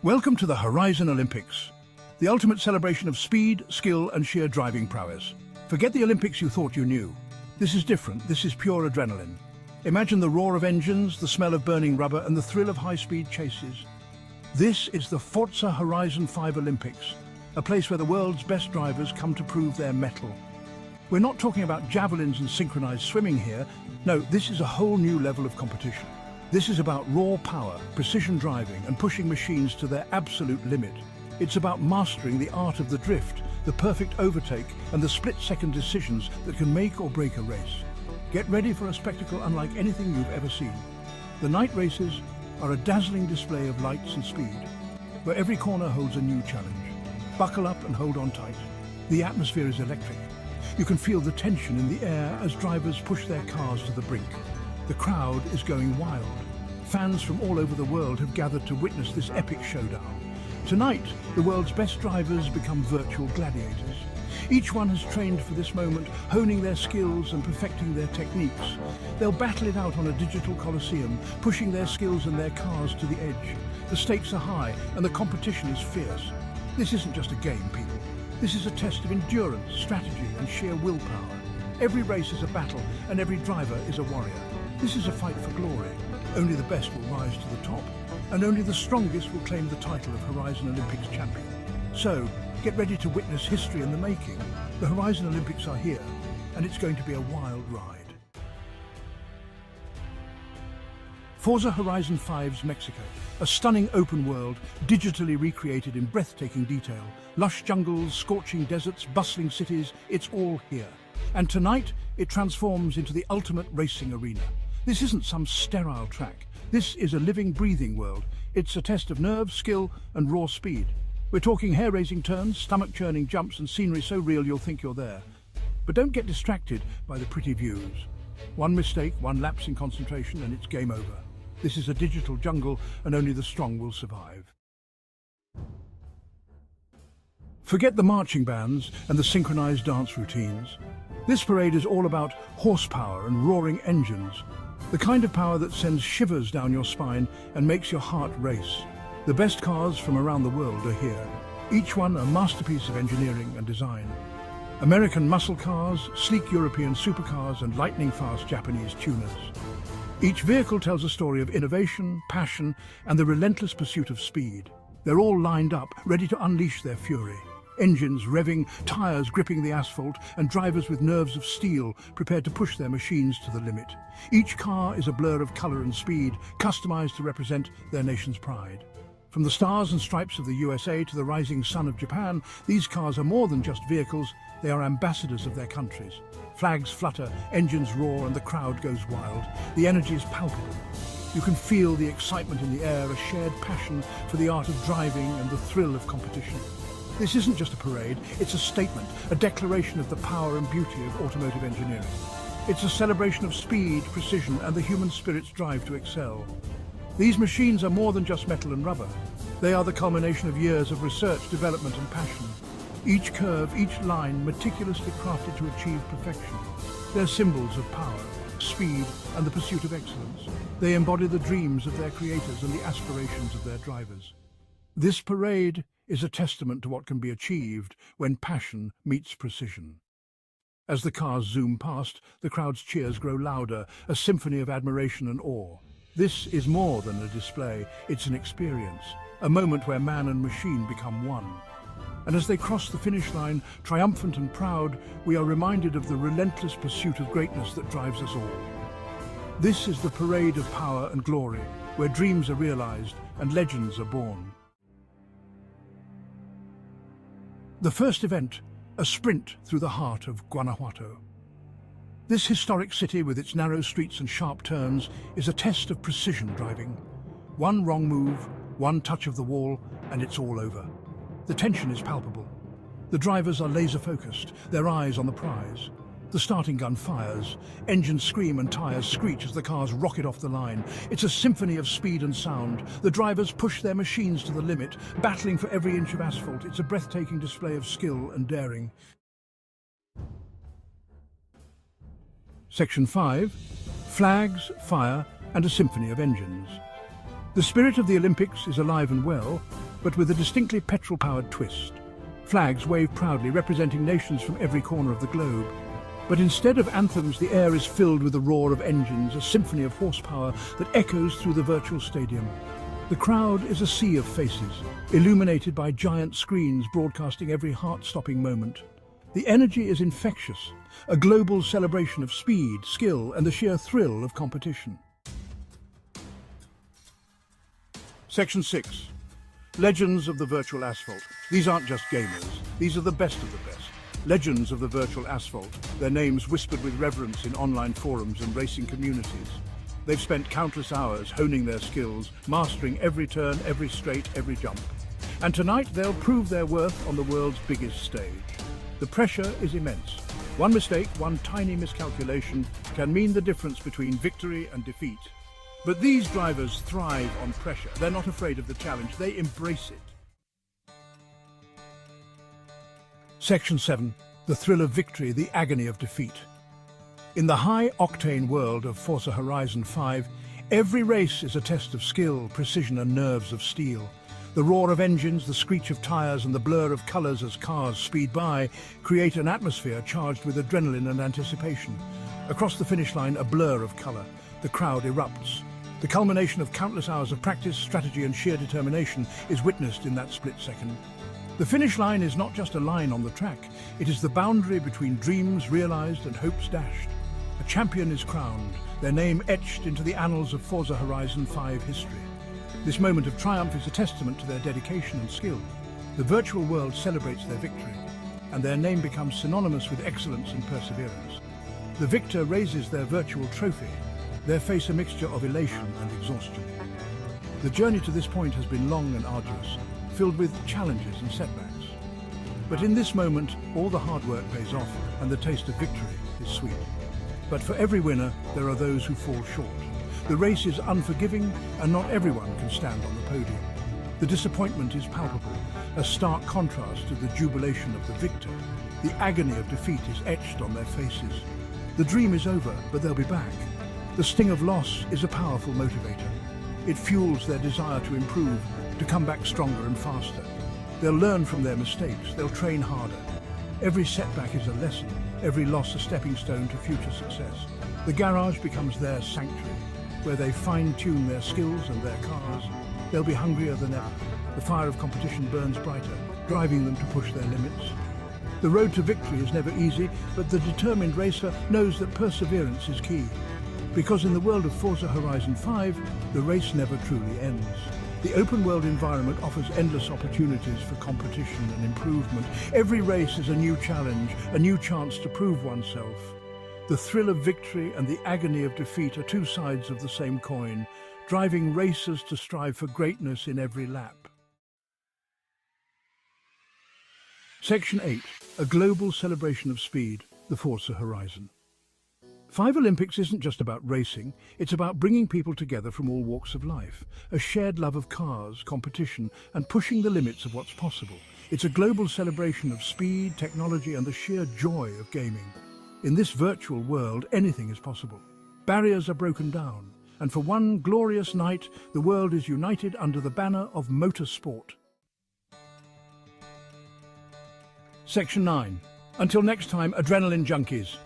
Welcome to the Horizon Olympics, the ultimate celebration of speed, skill and sheer driving prowess. Forget the Olympics you thought you knew. This is different, this is pure adrenaline. Imagine the roar of engines, the smell of burning rubber and the thrill of high-speed chases. This is the Forza Horizon 5 Olympics, a place where the world's best drivers come to prove their mettle. We're not talking about javelins and synchronized swimming here. No, this is a whole new level of competition. This is about raw power, precision driving and pushing machines to their absolute limit. It's about mastering the art of the drift, the perfect overtake and the split-second decisions that can make or break a race. Get ready for a spectacle unlike anything you've ever seen. The night races are a dazzling display of lights and speed, where every corner holds a new challenge. Buckle up and hold on tight. The atmosphere is electric. You can feel the tension in the air as drivers push their cars to the brink. The crowd is going wild. Fans from all over the world have gathered to witness this epic showdown. Tonight, the world's best drivers become virtual gladiators. Each one has trained for this moment, honing their skills and perfecting their techniques. They'll battle it out on a digital coliseum, pushing their skills and their cars to the edge. The stakes are high and the competition is fierce. This isn't just a game, people. This is a test of endurance, strategy and sheer willpower. Every race is a battle and every driver is a warrior. This is a fight for glory. Only the best will rise to the top, and only the strongest will claim the title of Horizon Olympics champion. So, get ready to witness history in the making. The Horizon Olympics are here, and it's going to be a wild ride. Forza Horizon 5's Mexico, a stunning open world, digitally recreated in breathtaking detail. Lush jungles, scorching deserts, bustling cities, it's all here. And tonight, it transforms into the ultimate racing arena. This isn't some sterile track. This is a living, breathing world. It's a test of nerve, skill and raw speed. We're talking hair-raising turns, stomach-churning jumps and scenery so real you'll think you're there. But don't get distracted by the pretty views. One mistake, one lapse in concentration and it's game over. This is a digital jungle and only the strong will survive. Forget the marching bands and the synchronized dance routines. This parade is all about horsepower and roaring engines. The kind of power that sends shivers down your spine and makes your heart race. The best cars from around the world are here, each one a masterpiece of engineering and design. American muscle cars, sleek European supercars and lightning-fast Japanese tuners. Each vehicle tells a story of innovation, passion and the relentless pursuit of speed. They're all lined up, ready to unleash their fury. Engines revving, tires gripping the asphalt, and drivers with nerves of steel prepared to push their machines to the limit. Each car is a blur of colour and speed, customized to represent their nation's pride. From the stars and stripes of the USA to the rising sun of Japan, these cars are more than just vehicles, they are ambassadors of their countries. Flags flutter, engines roar, and the crowd goes wild. The energy is palpable. You can feel the excitement in the air, a shared passion for the art of driving and the thrill of competition. This isn't just a parade, it's a statement, a declaration of the power and beauty of automotive engineering. It's a celebration of speed, precision, and the human spirit's drive to excel. These machines are more than just metal and rubber. They are the culmination of years of research, development, and passion. Each curve, each line, meticulously crafted to achieve perfection. They're symbols of power, speed, and the pursuit of excellence. They embody the dreams of their creators and the aspirations of their drivers. This parade is a testament to what can be achieved when passion meets precision. As the cars zoom past, the crowd's cheers grow louder, a symphony of admiration and awe. This is more than a display, it's an experience, a moment where man and machine become one. And as they cross the finish line, triumphant and proud, we are reminded of the relentless pursuit of greatness that drives us all. This is the parade of power and glory, where dreams are realized and legends are born. The first event, a sprint through the heart of Guanajuato. This historic city with its narrow streets and sharp turns is a test of precision driving. One wrong move, one touch of the wall, and it's all over. The tension is palpable. The drivers are laser-focused, their eyes on the prize. The starting gun fires, engines scream and tires screech as the cars rocket off the line. It's a symphony of speed and sound. The drivers push their machines to the limit, battling for every inch of asphalt. It's a breathtaking display of skill and daring. Section 5. Flags, fire, and a symphony of engines. The spirit of the Olympics is alive and well, but with a distinctly petrol-powered twist. Flags wave proudly, representing nations from every corner of the globe. But instead of anthems, the air is filled with the roar of engines, a symphony of horsepower that echoes through the virtual stadium. The crowd is a sea of faces, illuminated by giant screens broadcasting every heart-stopping moment. The energy is infectious, a global celebration of speed, skill, and the sheer thrill of competition. Section 6. Legends of the virtual asphalt. These aren't just gamers, these are the best of the best. Legends of the virtual asphalt, their names whispered with reverence in online forums and racing communities. They've spent countless hours honing their skills, mastering every turn, every straight, every jump. And tonight they'll prove their worth on the world's biggest stage. The pressure is immense. One mistake, one tiny miscalculation can mean the difference between victory and defeat. But these drivers thrive on pressure. They're not afraid of the challenge, they embrace it. Section 7. The thrill of victory, the agony of defeat. In the high-octane world of Forza Horizon 5, every race is a test of skill, precision, and nerves of steel. The roar of engines, the screech of tires, and the blur of colours as cars speed by create an atmosphere charged with adrenaline and anticipation. Across the finish line, a blur of colour. The crowd erupts. The culmination of countless hours of practice, strategy, and sheer determination is witnessed in that split second. The finish line is not just a line on the track, it is the boundary between dreams realised and hopes dashed. A champion is crowned, their name etched into the annals of Forza Horizon 5 history. This moment of triumph is a testament to their dedication and skill. The virtual world celebrates their victory, and their name becomes synonymous with excellence and perseverance. The victor raises their virtual trophy, their face a mixture of elation and exhaustion. The journey to this point has been long and arduous, filled with challenges and setbacks. But in this moment, all the hard work pays off, and the taste of victory is sweet. But for every winner, there are those who fall short. The race is unforgiving, and not everyone can stand on the podium. The disappointment is palpable, a stark contrast to the jubilation of the victor. The agony of defeat is etched on their faces. The dream is over, but they'll be back. The sting of loss is a powerful motivator. It fuels their desire to improve, to come back stronger and faster. They'll learn from their mistakes, they'll train harder. Every setback is a lesson, every loss a stepping stone to future success. The garage becomes their sanctuary, where they fine-tune their skills and their cars. They'll be hungrier than ever. The fire of competition burns brighter, driving them to push their limits. The road to victory is never easy, but the determined racer knows that perseverance is key. Because in the world of Forza Horizon 5, the race never truly ends. The open-world environment offers endless opportunities for competition and improvement. Every race is a new challenge, a new chance to prove oneself. The thrill of victory and the agony of defeat are two sides of the same coin, driving racers to strive for greatness in every lap. Section 8. A global celebration of speed, the Forza Horizon. 5 Olympics isn't just about racing, it's about bringing people together from all walks of life, a shared love of cars, competition, and pushing the limits of what's possible. It's a global celebration of speed, technology, and the sheer joy of gaming. In this virtual world, anything is possible. Barriers are broken down, and for one glorious night, the world is united under the banner of motorsport. Section 9. Until next time, adrenaline junkies.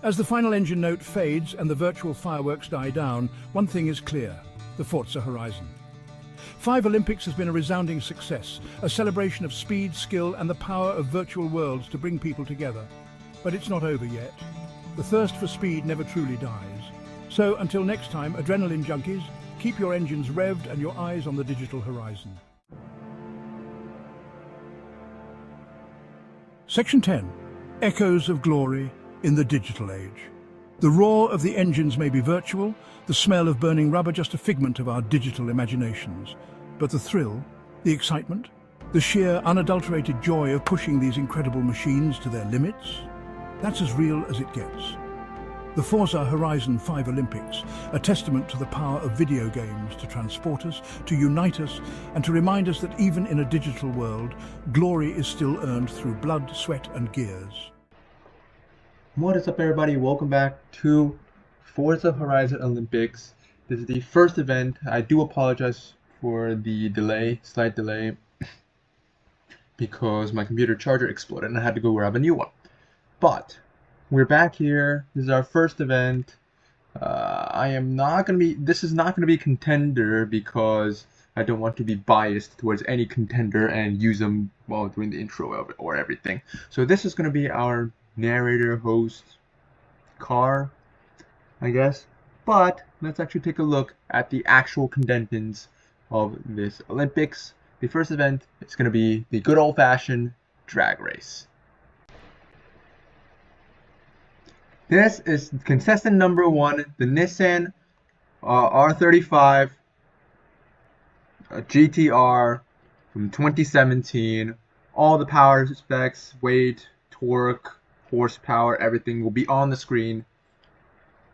As the final engine note fades and the virtual fireworks die down, one thing is clear: the Forza Horizon. 5 Olympics has been a resounding success, a celebration of speed, skill, and the power of virtual worlds to bring people together. But it's not over yet. The thirst for speed never truly dies. So until next time, adrenaline junkies, keep your engines revved and your eyes on the digital horizon. Section 10. Echoes of glory in the digital age. The roar of the engines may be virtual, the smell of burning rubber just a figment of our digital imaginations. But the thrill, the excitement, the sheer unadulterated joy of pushing these incredible machines to their limits, that's as real as it gets. The Forza Horizon 5 Olympics, a testament to the power of video games to transport us, to unite us, and to remind us that even in a digital world, glory is still earned through blood, sweat, and gears. What is up, everybody? Welcome back to Forza Horizon Olympics. This is the first event. I do apologize for the delay, slight delay, because my computer charger exploded and I had to go grab a new one. But we're back here. This is our first event. This is not gonna be contender because I don't want to be biased towards any contender and use them while doing the intro of it or everything. So this is gonna be our narrator, host, car, I guess. But let's actually take a look at the actual contenders of this Olympics. The first event is going to be the good old-fashioned drag race. This is contestant number 1, the Nissan R35 GTR from 2017. All the power specs, weight, torque, horsepower, everything will be on the screen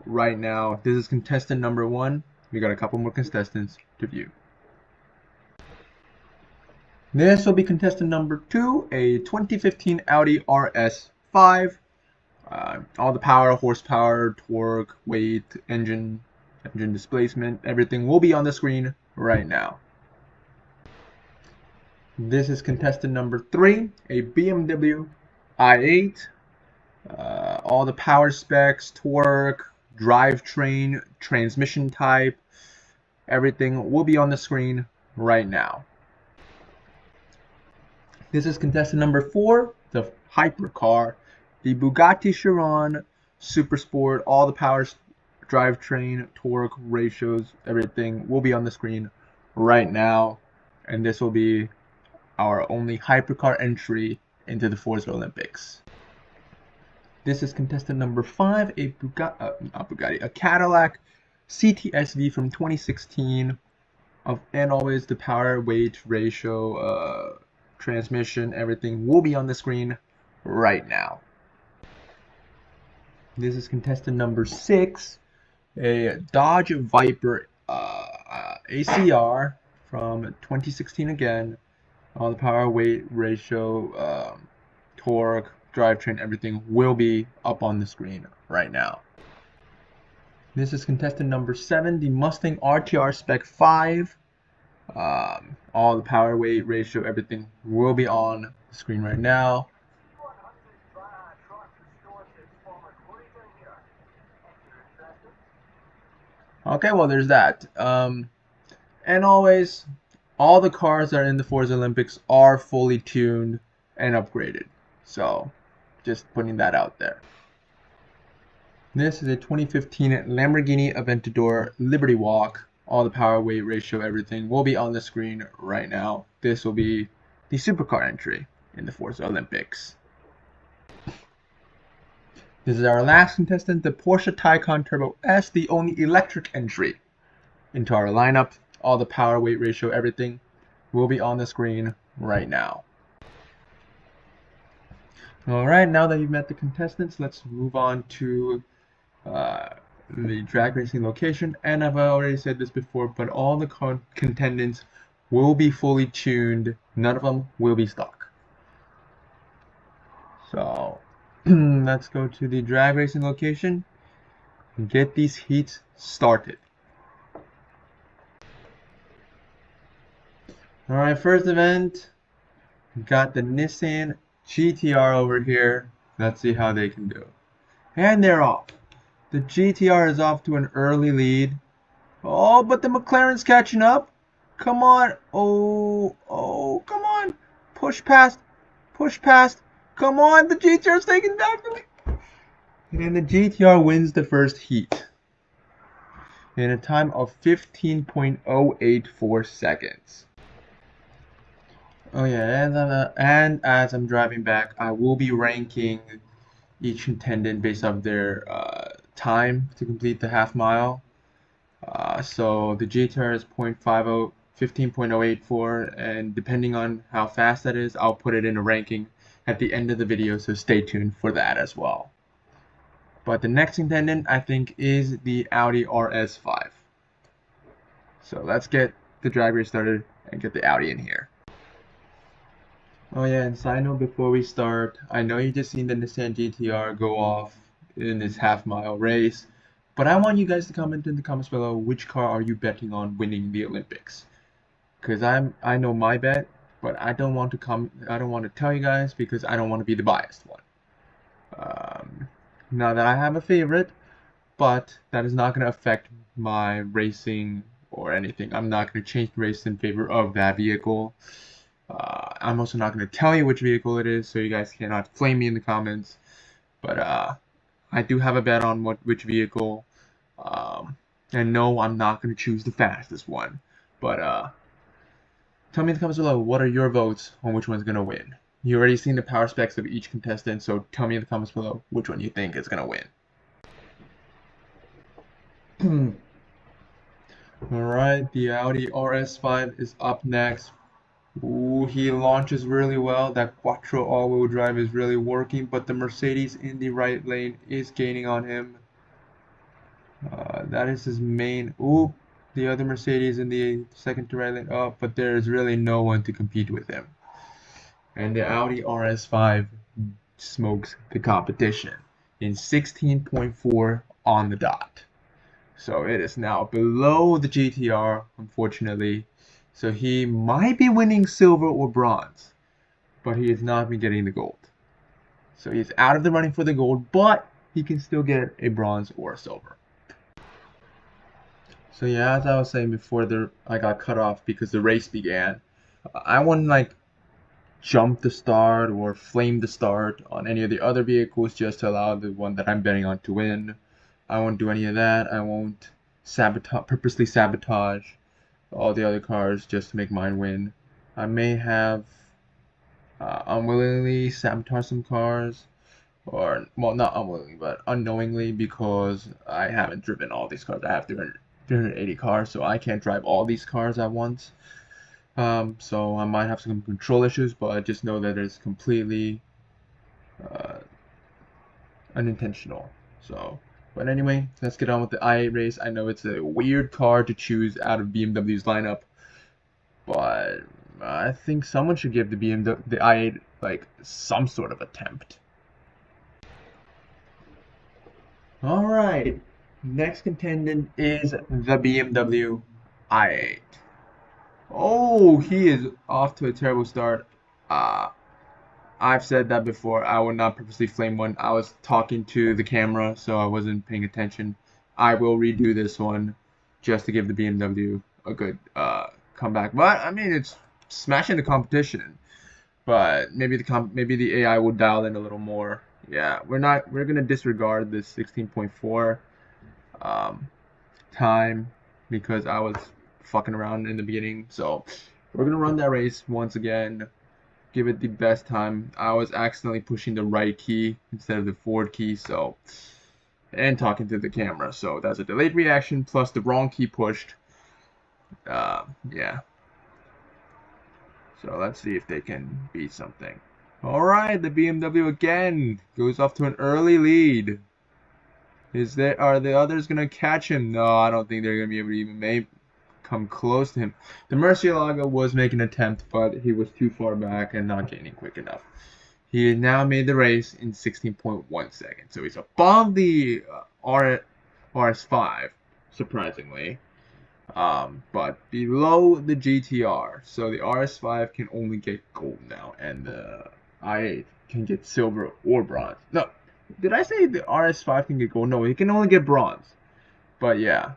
right now. This is contestant number 1. We got a couple more contestants to view. This will be contestant number 2, a 2015 Audi RS5. All the power, horsepower, torque, weight, engine displacement, everything will be on the screen right now. This is contestant number 3, a BMW i8. All the power specs, torque, drivetrain, transmission type, everything will be on the screen right now. This is contestant number 4, the hypercar, the Bugatti Chiron Super Sport. All the power, drivetrain, torque, ratios, everything will be on the screen right now. And this will be our only hypercar entry into the Forza Olympics. This is contestant number 5, a Cadillac CTSV from 2016, and always the power, weight, ratio, transmission, everything will be on the screen right now. This is contestant number 6, a Dodge Viper ACR from 2016 again. All the power, weight, ratio, torque, drivetrain, everything will be up on the screen right now. This is contestant number 7, the Mustang RTR Spec 5. All the power, weight, ratio, everything will be on the screen right now. Okay, well, there's that. And always, all the cars that are in the Forza Olympics are fully tuned and upgraded. So, just putting that out there. This is a 2015 Lamborghini Aventador Liberty Walk. All the power, weight, ratio, everything will be on the screen right now. This will be the supercar entry in the Forza Olympics. This is our last contestant, the Porsche Taycan Turbo S, the only electric entry into our lineup. All the power, weight, ratio, everything will be on the screen right now. Alright, now that you've met the contestants, let's move on to the drag racing location. And I've already said this before, but all the contestants will be fully tuned. None of them will be stock. So let's go to the drag racing location and get these heats started. Alright, first event, we got the Nissan GTR over here. Let's see how they can do. And they're off. The GTR is off to an early lead. Oh, but the McLaren's catching up. Come on. Oh, come on. Push past. Push past. Come on. The GTR's taking back to me. And the GTR wins the first heat in a time of 15.084 seconds. Oh yeah, and as I'm driving back, I will be ranking each contestant based off their time to complete the half mile. So the GTR is 15.084, and depending on how fast that is, I'll put it in a ranking at the end of the video, so stay tuned for that as well. But the next contestant, I think, is the Audi RS5. So let's get the drag race started and get the Audi in here. Oh yeah, and side note before we start, I know you just seen the Nissan GTR go off in this half-mile race. But I want you guys to comment in the comments below which car are you betting on winning the Olympics. Because I know my bet, but I don't want to tell you guys because I don't want to be the biased one. Now that I have a favorite, but that is not going to affect my racing or anything. I'm not going to change the race in favor of that vehicle. I'm also not going to tell you which vehicle it is, so you guys cannot flame me in the comments. But I do have a bet on which vehicle. And no, I'm not going to choose the fastest one. But tell me in the comments below, what are your votes on which one's going to win? You already seen the power specs of each contestant, so tell me in the comments below which one you think is going to win. Alright, the Audi RS5 is up next. Ooh, he launches really well. That quattro all-wheel drive is really working, but the Mercedes in the right lane is gaining on him. That is his main. Ooh, the other Mercedes in the second to right lane. Oh, but there's really no one to compete with him. And the Audi RS5 smokes the competition in 16.4 on the dot. So it is now below the GTR, unfortunately. So he might be winning silver or bronze, but he has not been getting the gold. So he's out of the running for the gold, but he can still get a bronze or a silver. So yeah, as I was saying before, I got cut off because the race began. I wouldn't like jump the start or flame the start on any of the other vehicles just to allow the one that I'm betting on to win. I won't do any of that. I won't purposely sabotage all the other cars just to make mine win. I may have unwillingly sabotaged some cars, or well, not unwillingly, but unknowingly, because I haven't driven all these cars. I have 380 cars, so I can't drive all these cars at once. So I might have some control issues, but I just know that it's completely unintentional. So, but anyway, let's get on with the i8 race. I know it's a weird car to choose out of BMW's lineup, but I think someone should give the i8 like some sort of attempt. All right, next contendant is the BMW i8. Oh, he is off to a terrible start. I've said that before. I would not purposely flame one. I was talking to the camera, so I wasn't paying attention. I will redo this one just to give the BMW a good comeback. But I mean, it's smashing the competition. But maybe the AI will dial in a little more. Yeah, we're gonna disregard this 16.4 time because I was fucking around in the beginning. So we're gonna run that race once again. Give it the best time. I was accidentally pushing the right key instead of the forward key, so, and talking to the camera, so that's a delayed reaction plus the wrong key pushed. Yeah. So let's see if they can beat something. Alright, the BMW again goes off to an early lead. Are the others gonna catch him? No, I don't think they're gonna be able to even come close to him. The Murcielago was making an attempt, but he was too far back and not gaining quick enough. He has now made the race in 16.1 seconds, so he's above the RS5, surprisingly, but below the GTR. So the RS5 can only get gold now, and the i8 can get silver or bronze. No, did I say the RS5 can get gold? No, he can only get bronze. But yeah.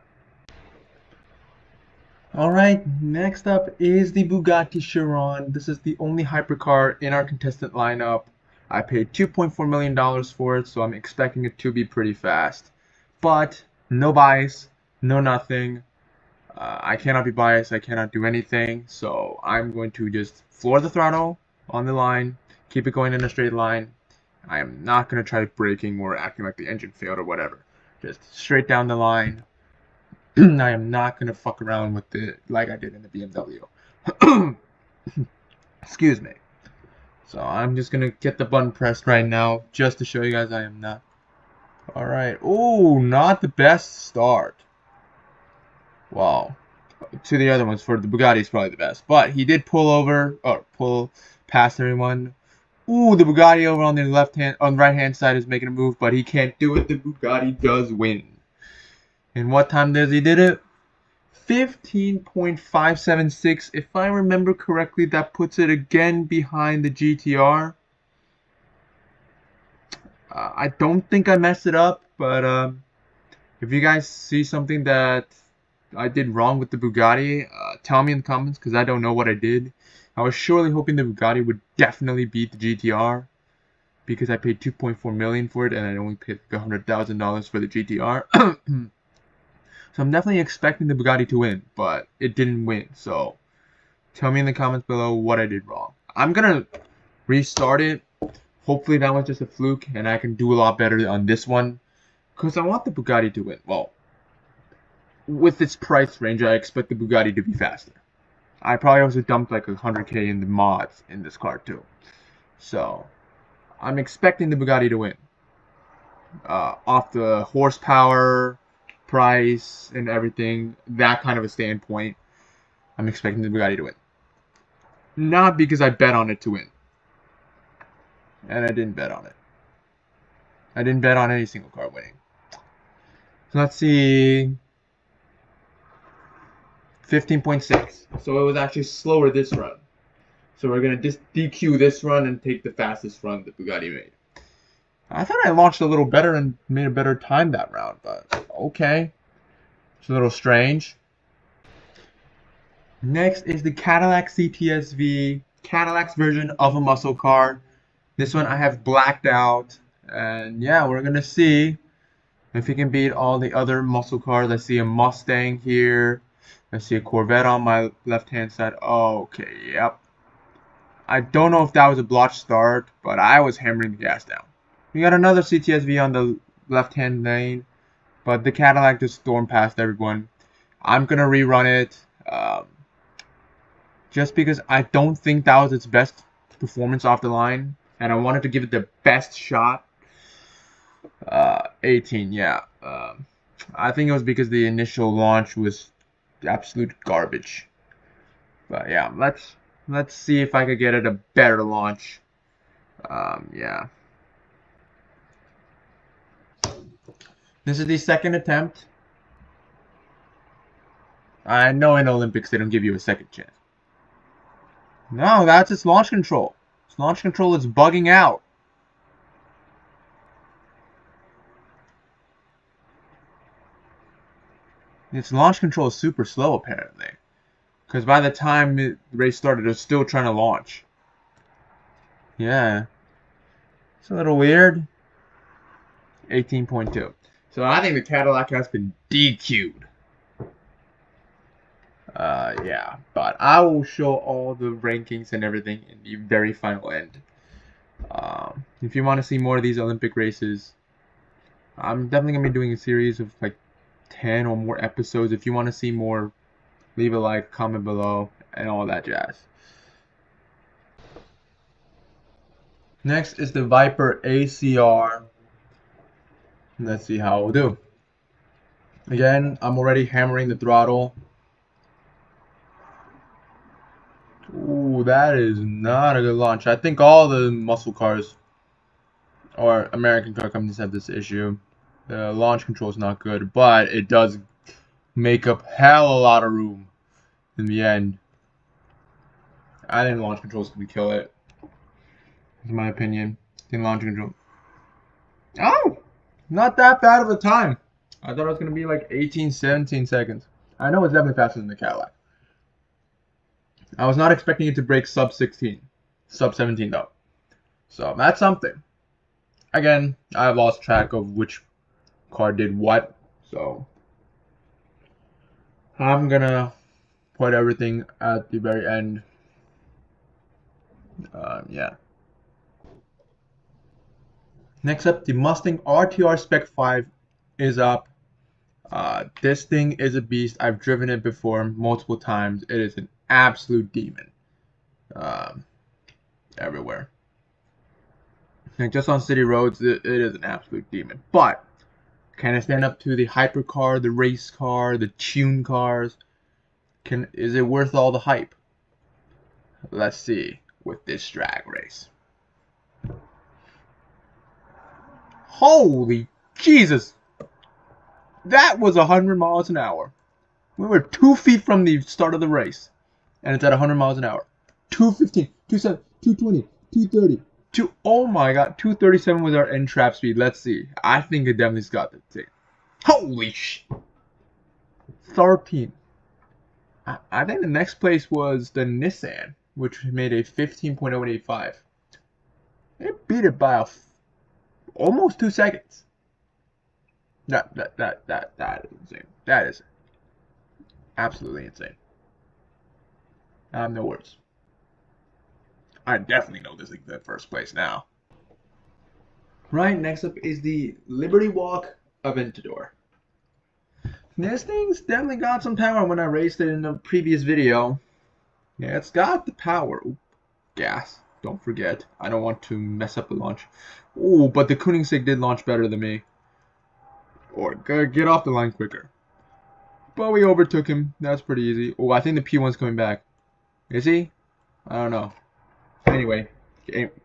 Alright, next up is the Bugatti Chiron. This is the only hypercar in our contestant lineup. I paid $2.4 million for it, so I'm expecting it to be pretty fast. But, no bias, no nothing. I cannot be biased, I cannot do anything, so I'm going to just floor the throttle on the line, keep it going in a straight line. I am not going to try braking or acting like the engine failed or whatever. Just straight down the line. I am not gonna fuck around with it like I did in the BMW. Excuse me. So I'm just gonna get the button pressed right now just to show you guys I am not. Alright. Oh, not the best start. Wow. To the other ones, for the Bugatti is probably the best. But he did pull over, or pull past everyone. Ooh, the Bugatti over on the right hand side is making a move, but he can't do it. The Bugatti does win. And what time does he did it? 15.576. If I remember correctly, that puts it again behind the GTR. I don't think I messed it up, but if you guys see something that I did wrong with the Bugatti, tell me in the comments, because I don't know what I did. I was surely hoping the Bugatti would definitely beat the GTR, because I paid 2.4 million for it and I only paid like $100,000 for the GTR. So I'm definitely expecting the Bugatti to win, but it didn't win. So tell me in the comments below what I did wrong. I'm gonna restart it. Hopefully that was just a fluke and I can do a lot better on this one, because I want the Bugatti to win. Well, with its price range, I expect the Bugatti to be faster. I probably also dumped like 100k in the mods in this car too. So I'm expecting the Bugatti to win. Off the horsepower, price, and everything, that kind of a standpoint, I'm expecting the Bugatti to win. Not because I bet on it to win. And I didn't bet on it. I didn't bet on any single car winning. So let's see. 15.6. So it was actually slower this run. So we're going to just DQ this run and take the fastest run that Bugatti made. I thought I launched a little better and made a better time that round, but okay. It's a little strange. Next is the Cadillac CTS-V, Cadillac's version of a muscle car. This one I have blacked out, and yeah, we're gonna see if he can beat all the other muscle cars. I see a Mustang here. I see a Corvette on my left-hand side. Okay, yep. I don't know if that was a blotch start, but I was hammering the gas down. We got another CTS-V on the left-hand lane, but the Cadillac just stormed past everyone. I'm gonna rerun it, just because I don't think that was its best performance off the line, and I wanted to give it the best shot. 18, yeah. I think it was because the initial launch was absolute garbage. But yeah, let's see if I could get it a better launch. Yeah. This is the second attempt. I know in Olympics they don't give you a second chance. No, that's its launch control. Its launch control is bugging out. Its launch control is super slow apparently. Because by the time the race started, it was still trying to launch. Yeah. It's a little weird. 18.2. So I think the Cadillac has been DQ'd. Yeah, but I will show all the rankings and everything in the very final end. If you want to see more of these Olympic races, I'm definitely going to be doing a series of like 10 or more episodes. If you want to see more, leave a like, comment below, and all that jazz. Next is the Viper ACR. Let's see how it will do. Again, I'm already hammering the throttle. Ooh, that is not a good launch. I think all the muscle cars or American car companies have this issue. The launch control is not good, but it does make up hell a lot of room in the end. I think launch control is going to kill it. In my opinion. I think launch control. Oh! Not that bad of a time. I thought it was going to be like 18, 17 seconds. I know it's definitely faster than the Cadillac. I was not expecting it to break sub 16. Sub 17 though. So that's something. Again, I've lost track of which car did what. So I'm going to put everything at the very end. Yeah. Next up, the Mustang RTR Spec 5 is up. This thing is a beast. I've driven it before multiple times. It is an absolute demon. Everywhere. Like just on city roads, it is an absolute demon. But can it stand up to the hypercar, the race car, the tune cars? Is it worth all the hype? Let's see with this drag race. Holy Jesus! That was 100 miles an hour. We were 2 feet from the start of the race, and it's at 100 miles an hour. 215, 27, 220, 230, oh my god, 237 was our end trap speed. Let's see. I think it definitely's got the thing. Holy sh! 13. I think the next place was the Nissan, which made a 15.085. It beat it by almost 2 seconds. That is insane. That is absolutely insane. I have no words. I definitely know this is the first place now. Right, next up is the Liberty Walk Aventador. This thing's definitely got some power when I raced it in the previous video. Yeah, it's got the power. Ooh, gas. Don't forget. I don't want to mess up the launch. Ooh, but the Koenigsegg did launch better than me. Or get off the line quicker. But we overtook him. That's pretty easy. Oh, I think the P1's coming back. Is he? I don't know. Anyway,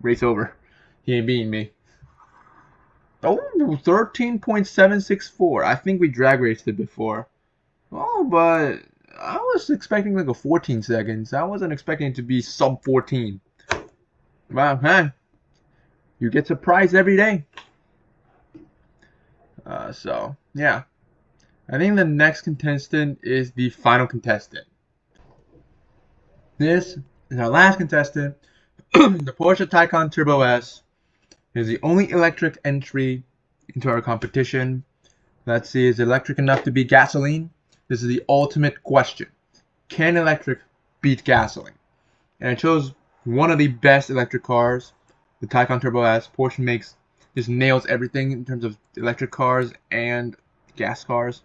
race over. He ain't beating me. Oh, 13.764. I think we drag raced it before. Oh, but I was expecting like a 14 seconds. I wasn't expecting it to be sub 14. Well, man, you get surprised every day. So, yeah. I think the next contestant is the final contestant. This is our last contestant. The Porsche Taycan Turbo S is the only electric entry into our competition. Let's see, is electric enough to beat gasoline? This is the ultimate question. Can electric beat gasoline? And I chose one of the best electric cars, the Taycan Turbo S. Porsche just nails everything in terms of electric cars and gas cars.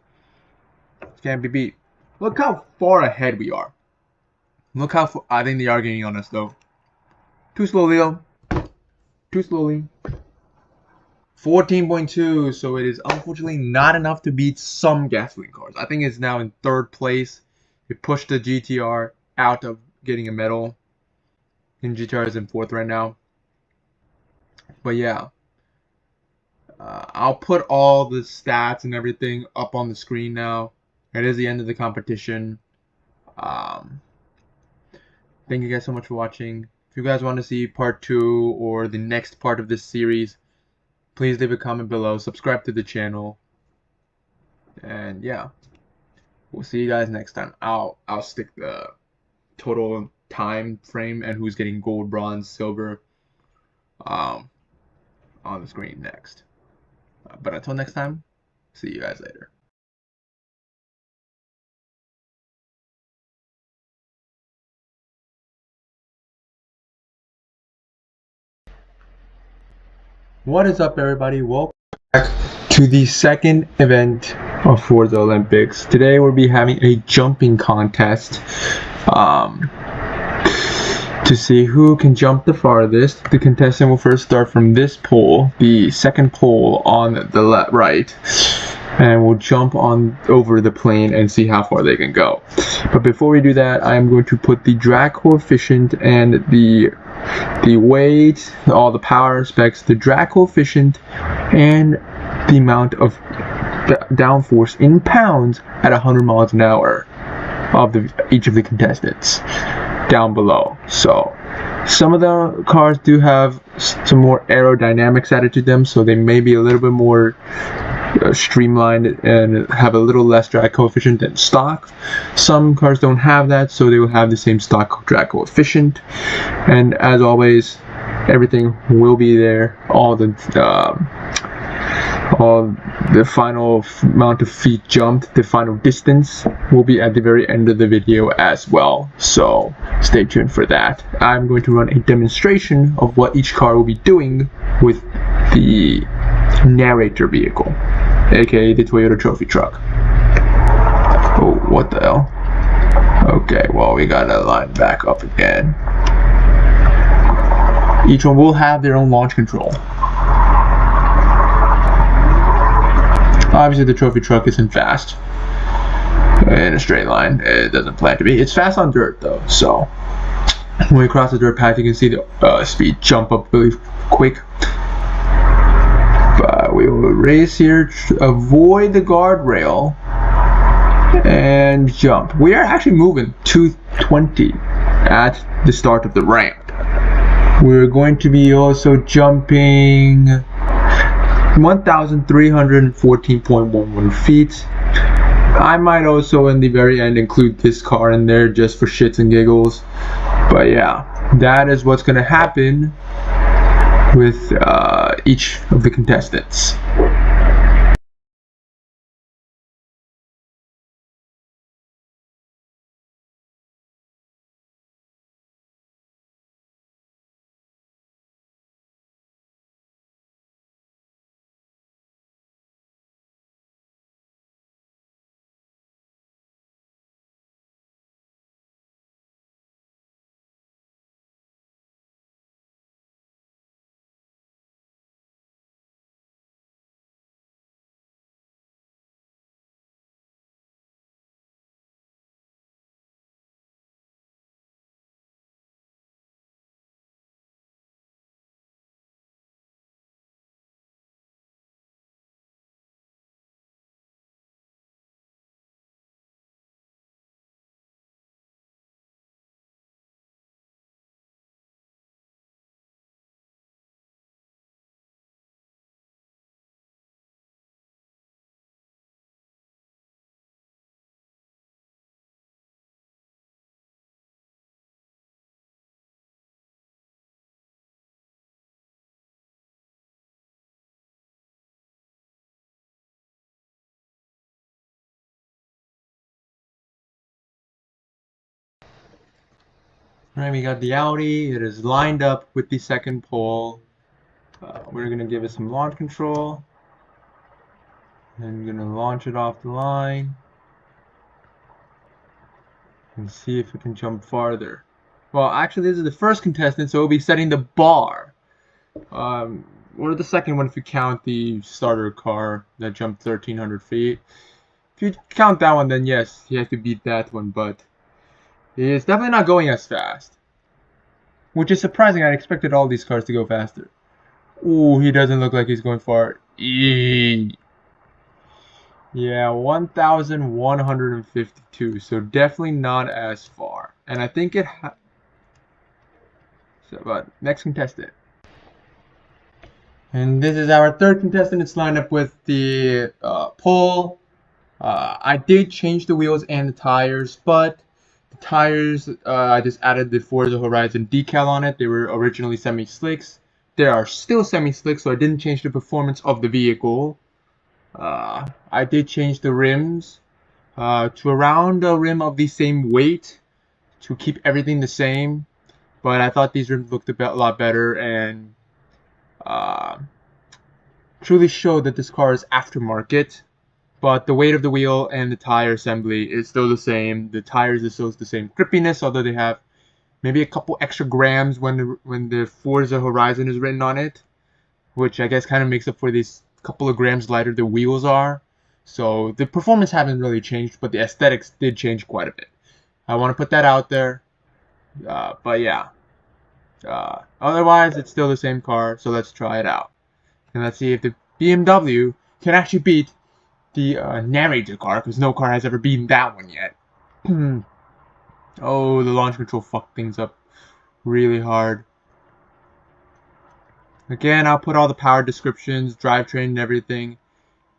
Can't be beat. Look how far ahead we are. Look how far, I think they are getting on us though. Too slowly though. Too slowly. 14.2, so it is unfortunately not enough to beat some gasoline cars. I think it's now in 3rd place. It pushed the GTR out of getting a medal. And GTR is in 4th right now. But yeah. I'll put all the stats and everything up on the screen now. It is the end of the competition. Thank you guys so much for watching. If you guys want to see part 2 or the next part of this series, please leave a comment below. Subscribe to the channel. And yeah, we'll see you guys next time. I'll stick the total time frame and who's getting gold, bronze, silver on the screen next. But until next time, see you guys later. What is up, everybody? Welcome back to the second event of Forza Olympics. Today we'll be having a jumping contest to see who can jump the farthest. The contestant will first start from this pole, the second pole on the right, and we'll jump on over the plane and see how far they can go. But before we do that, I am going to put the drag coefficient and the weight, all the power specs, the drag coefficient, and the amount of downforce in pounds at 100 miles an hour of each of the contestants down below. So some of the cars do have some more aerodynamics added to them, so they may be a little bit more streamlined and have a little less drag coefficient than stock. Some cars don't have that, so they will have the same stock drag coefficient. And as always, everything will be there. All the final amount of feet jumped, the final distance will be at the very end of the video as well. So stay tuned for that. I'm going to run a demonstration of what each car will be doing with the narrator vehicle, aka the Toyota trophy truck. Oh, what the hell? Okay, well, we gotta line back up again. Each one will have their own launch control. Obviously the trophy truck isn't fast in a straight line. It doesn't plan to be. It's fast on dirt though, so when we cross the dirt path you can see the speed jump up really quick. But we will race here, avoid the guardrail, and jump. We are actually moving 220 at the start of the ramp. We're going to be also jumping 1,314.11 feet. I might also in the very end include this car in there just for shits and giggles. But yeah, that is what's going to happen with each of the contestants. Alright, we got the Audi. It is lined up with the second pole. We're going to give it some launch control. And I'm going to launch it off the line. And see if it can jump farther. Well, actually, this is the first contestant, so we'll be setting the bar. Or the second one if you count the starter car that jumped 1,300 feet. If you count that one, then yes, you have to beat that one, but it's definitely not going as fast. Which is surprising. I expected all these cars to go faster. Ooh, he doesn't look like he's going far. Eee. Yeah, 1,152. So definitely not as far. And I think it but next contestant. And this is our third contestant. It's lined up with the pole. I did change the wheels and the tires, but the tires, I just added the Forza Horizon decal on it. They were originally semi-slicks. They are still semi-slick, so I didn't change the performance of the vehicle. I did change the rims to around a rim of the same weight to keep everything the same. But I thought these rims looked a lot better and truly showed that this car is aftermarket. But the weight of the wheel and the tire assembly is still the same. The tires are still the same grippiness, although they have maybe a couple extra grams when the Forza Horizon is written on it, which I guess kind of makes up for these couple of grams lighter the wheels are. So the performance hasn't really changed, but the aesthetics did change quite a bit. I want to put that out there. But yeah. Otherwise, it's still the same car, so let's try it out. And let's see if the BMW can actually beat the narrator car, because no car has ever beaten that one yet. Oh, the launch control fucked things up really hard. Again, I'll put all the power descriptions, drivetrain, and everything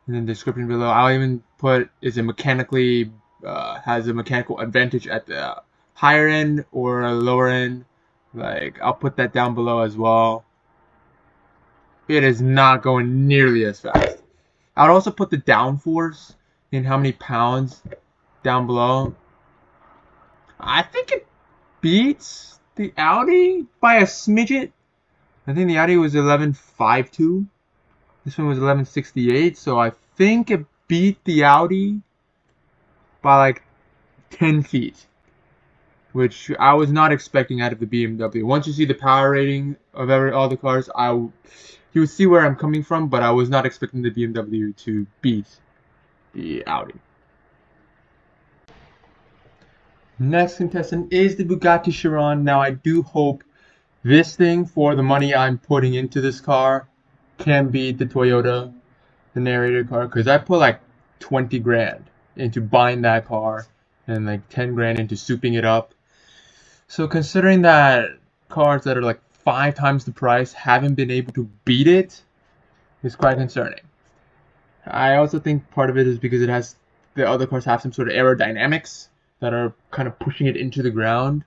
in the description below. I'll even put is it mechanically has a mechanical advantage at the higher end or a lower end. Like, I'll put that down below as well. It is not going nearly as fast. I'll also put the downforce in how many pounds down below. I think it beats the Audi by a smidget. I think the Audi was 11.52. This one was 11.68. So I think it beat the Audi by like 10 feet. Which I was not expecting out of the BMW. Once you see the power rating of all the cars, you see where I'm coming from, but I was not expecting the BMW to beat the Audi. Next contestant is the Bugatti Chiron. Now I do hope this thing, for the money I'm putting into this car, can beat the Toyota. the narrator car, because I put like 20 grand into buying that car and like 10 grand into souping it up. So considering that cars that are like 5 times the price haven't been able to beat it, is quite concerning. I also think part of it is because the other cars have some sort of aerodynamics that are kind of pushing it into the ground.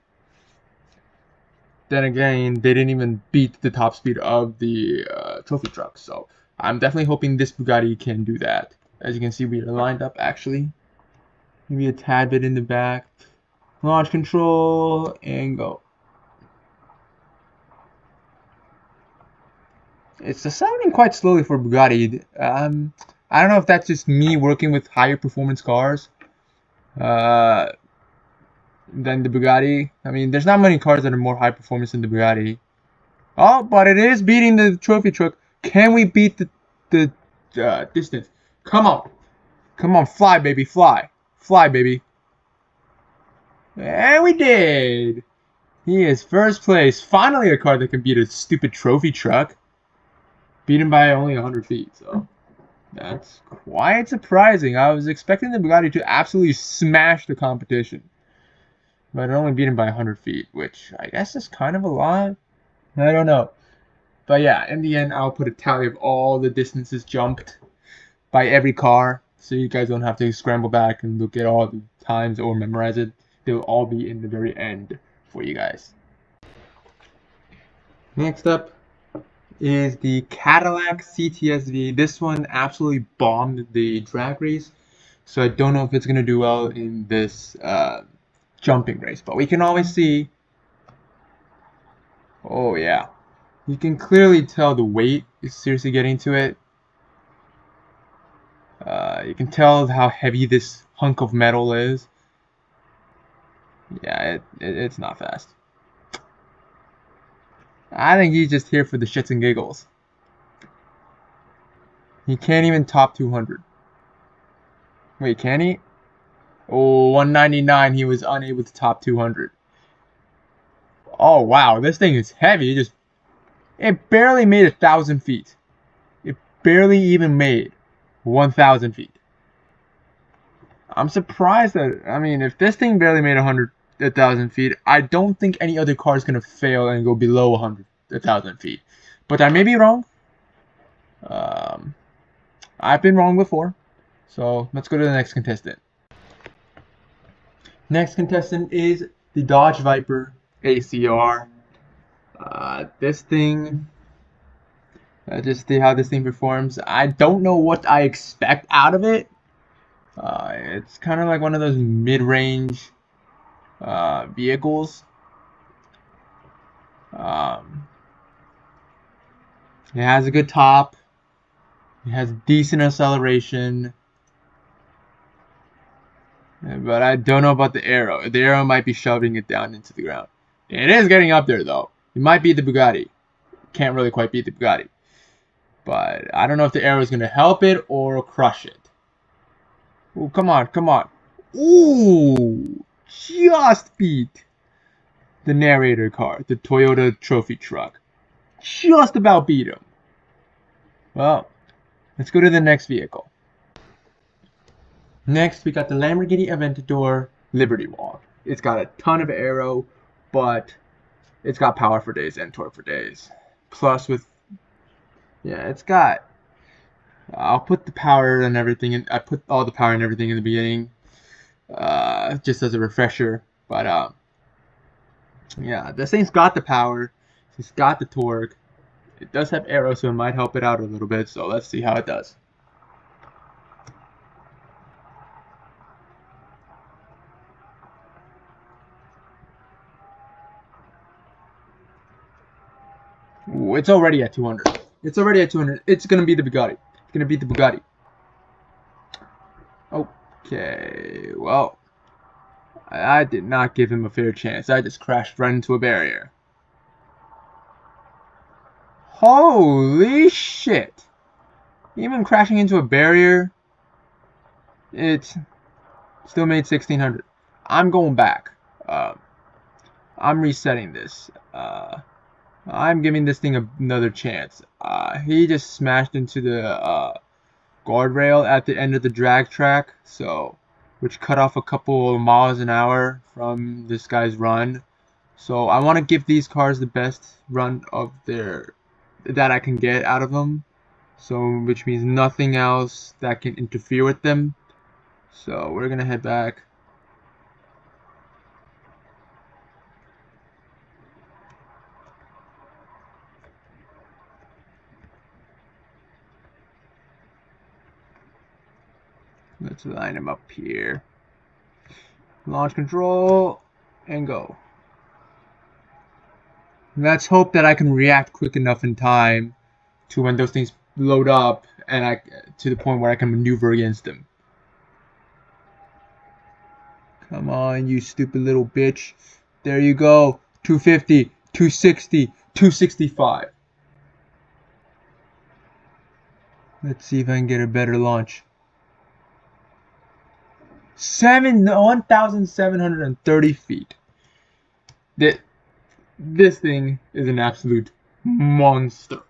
Then again, they didn't even beat the top speed of the trophy truck, so I'm definitely hoping this Bugatti can do that. As you can see, we are lined up actually, maybe a tad bit in the back. Launch control and go. It's sounding quite slowly for Bugatti. I don't know if that's just me working with higher performance cars uh, than the Bugatti. I mean, there's not many cars that are more high performance than the Bugatti. Oh, but it is beating the trophy truck. Can we beat the distance? Come on. Come on, fly, baby, fly. Fly, baby. And we did. He is first place. Finally a car that can beat a stupid trophy truck. Beat him by only 100 feet, so that's quite surprising. I was expecting the Bugatti to absolutely smash the competition. But it only beat him by 100 feet, which I guess is kind of a lot. I don't know. But yeah, in the end, I'll put a tally of all the distances jumped by every car, so you guys don't have to scramble back and look at all the times or memorize it. They'll all be in the very end for you guys. Next up is the Cadillac CTSV. This one absolutely bombed the drag race, so I don't know if it's going to do well in this jumping race, but we can always see. Oh yeah, you can clearly tell the weight is seriously getting to it. You can tell how heavy this hunk of metal is. Yeah, it's not fast. I think he's just here for the shits and giggles. He can't even top 200. Wait, can he? Oh, 199, he was unable to top 200. Oh, wow, this thing is heavy. It barely made 1,000 feet. It barely even made 1,000 feet. I'm surprised that, I mean, if this thing barely made 1,000 feet, I don't think any other car is going to fail and go below 1,000 feet. But I may be wrong. I've been wrong before. So let's go to the next contestant. Next contestant is the Dodge Viper ACR. This thing, just see how this thing performs. I don't know what I expect out of it. It's kind of like one of those mid-range vehicles. It has a good top. It has decent acceleration. But I don't know about the aero. The aero might be shoving it down into the ground. It is getting up there, though. It might beat the Bugatti. Can't really quite beat the Bugatti. But I don't know if the aero is going to help it or crush it. Oh, come on, come on. Ooh, just beat the narrator car, the Toyota trophy truck. Just about beat him. Well, let's go to the next vehicle. Next, we got the Lamborghini Aventador Liberty Walk. It's got a ton of aero, but it's got power for days and torque for days. Plus it's got, I'll put the power and everything in, I put all the power and everything in the beginning, just as a refresher. But yeah, this thing's got the power, it's got the torque. It does have aero, so it might help it out a little bit. So let's see how it does. Ooh, it's already at 200. It's already at 200. It's gonna be the Bugatti. It's gonna beat the Bugatti. Okay, well, I did not give him a fair chance. I just crashed right into a barrier. Holy shit! Even crashing into a barrier, it still made 1,600. I'm going back. I'm resetting this. I'm giving this thing another chance. He just smashed into the guardrail at the end of the drag track, so which cut off a couple of miles an hour from this guy's run. So I want to give these cars the best run of that I can get out of them. So which means nothing else that can interfere with them. So we're gonna head back. Let's line them up here. Launch control and go. Let's hope that I can react quick enough in time to when those things load up and to the point where I can maneuver against them. Come on, you stupid little bitch. There you go. 250, 260, 265. Let's see if I can get a better launch. 1,730 feet. This thing is an absolute monster.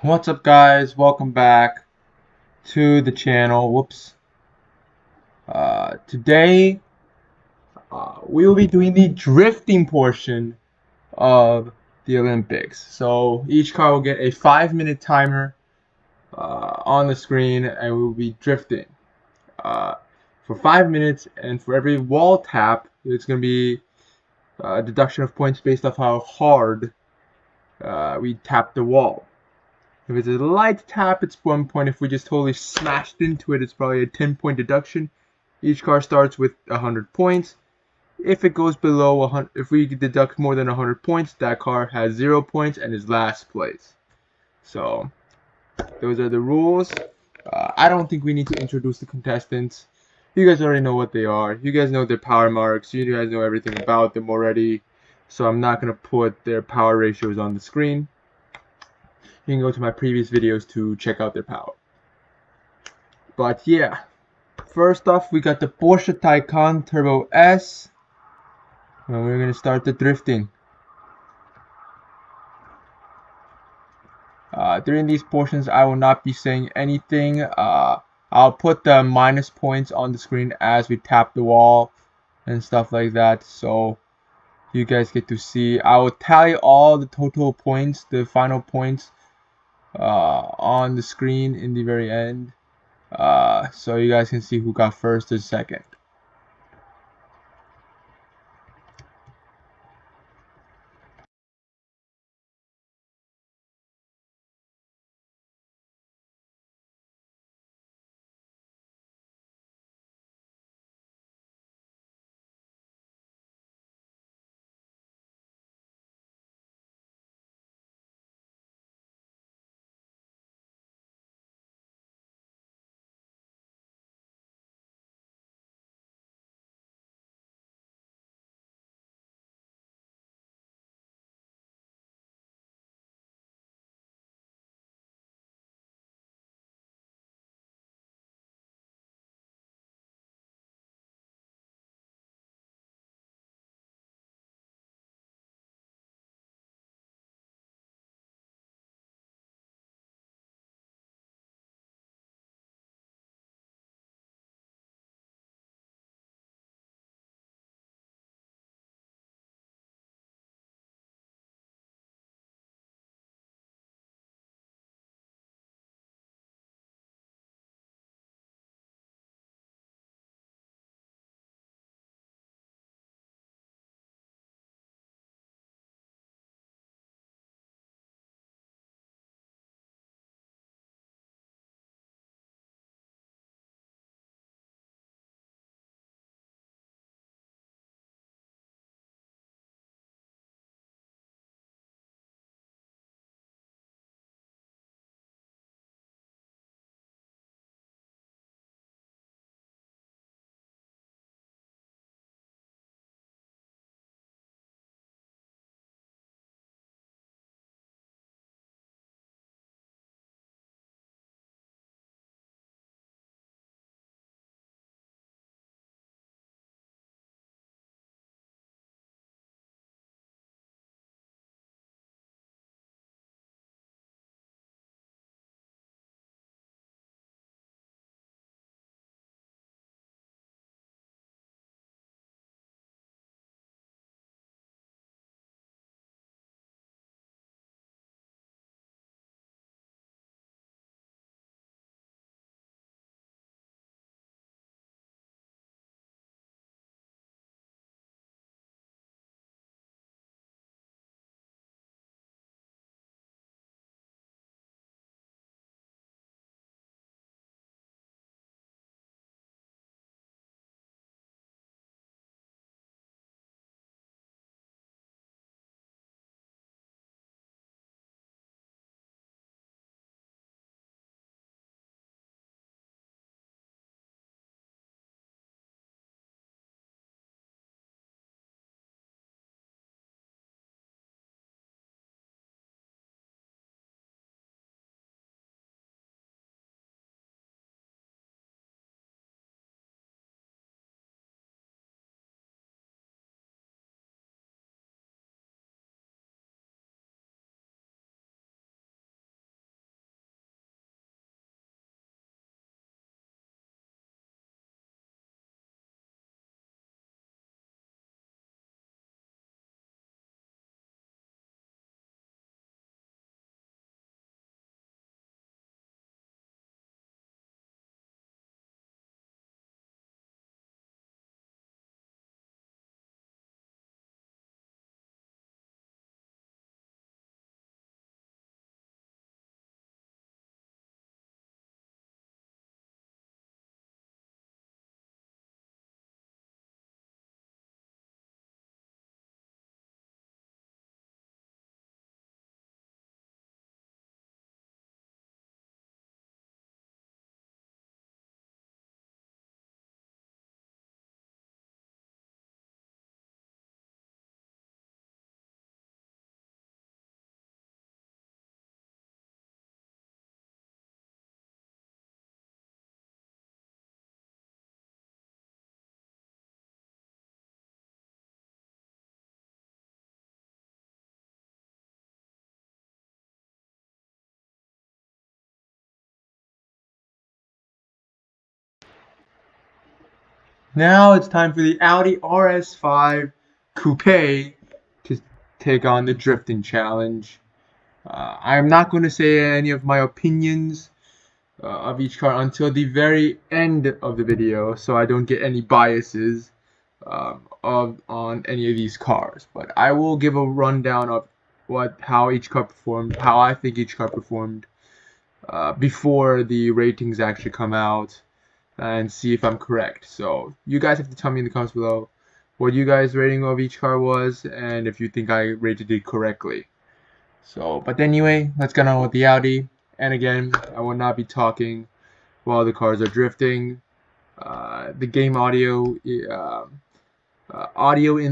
What's up, guys? Welcome back to the channel. Whoops. Today we will be doing the drifting portion of the Olympics. So each car will get a 5-minute timer on the screen, and we will be drifting for 5 minutes. And for every wall tap, it's going to be a deduction of points based off how hard we tap the wall. If it's a light tap, it's 1 point. If we just totally smashed into it, it's probably a 10-point deduction. Each car starts with 100 points. If it goes below 100, if we deduct more than 100 points, that car has 0 points and is last place. So those are the rules. I don't think we need to introduce the contestants. You guys already know what they are. You guys know their power marks. You guys know everything about them already. So I'm not going to put their power ratios on the screen. You can go to my previous videos to check out their power. But yeah, first off, we got the Porsche Taycan Turbo S. And we're going to start the drifting. During these portions, I will not be saying anything. I'll put the minus points on the screen as we tap the wall and stuff like that. So you guys get to see. I will tally all the total points, the final points, on the screen in the very end. So you guys can see who got first or second. Now it's time for the Audi RS5 Coupe to take on the drifting challenge. I'm not going to say any of my opinions of each car until the very end of the video, so I don't get any biases on any of these cars. But I will give a rundown of how each car performed, how I think each car performed before the ratings actually come out, and see if I'm correct. So you guys have to tell me in the comments below what you guys' rating of each car was, and if you think I rated it correctly. So, but anyway, let's get on with the Audi. And again, I will not be talking while the cars are drifting. The game audio in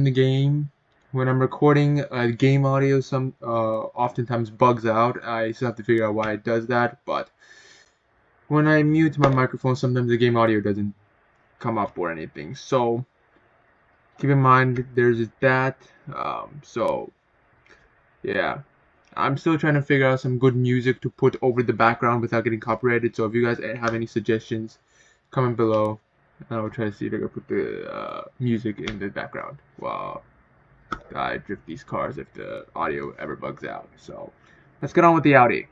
the game, when I'm recording game audio, some oftentimes bugs out. I still have to figure out why it does that. But when I mute my microphone, sometimes the game audio doesn't come up or anything. So keep in mind there's that. So yeah. I'm still trying to figure out some good music to put over the background without getting copyrighted. So if you guys have any suggestions, comment below, and I will try to see if I can put the music in the background while I drift these cars if the audio ever bugs out. So let's get on with the Audi.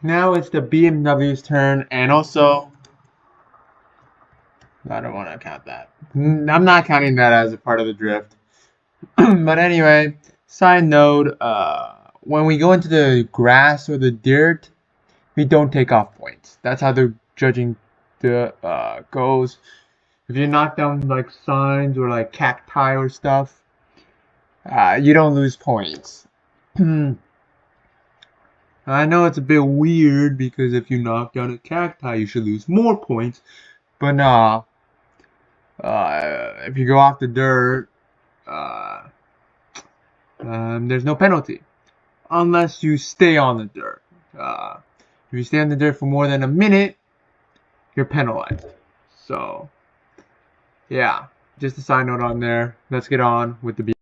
Now it's the BMW's turn, and also I don't want to count that. I'm not counting that as a part of the drift. But anyway, side note, when we go into the grass or the dirt, we don't take off points. That's how the judging goes. If you knock down like signs or like cacti or stuff, you don't lose points. I know it's a bit weird because if you knock down a cacti, you should lose more points. But nah, if you go off the dirt, uh, there's no penalty unless you stay on the dirt. If you stay on the dirt for more than a minute, you're penalized. So, yeah, just a side note on there. Let's get on with the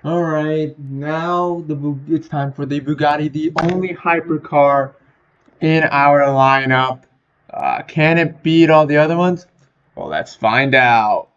All right, now it's time for the Bugatti, the only hypercar in our lineup. Can it beat all the other ones? Well, let's find out.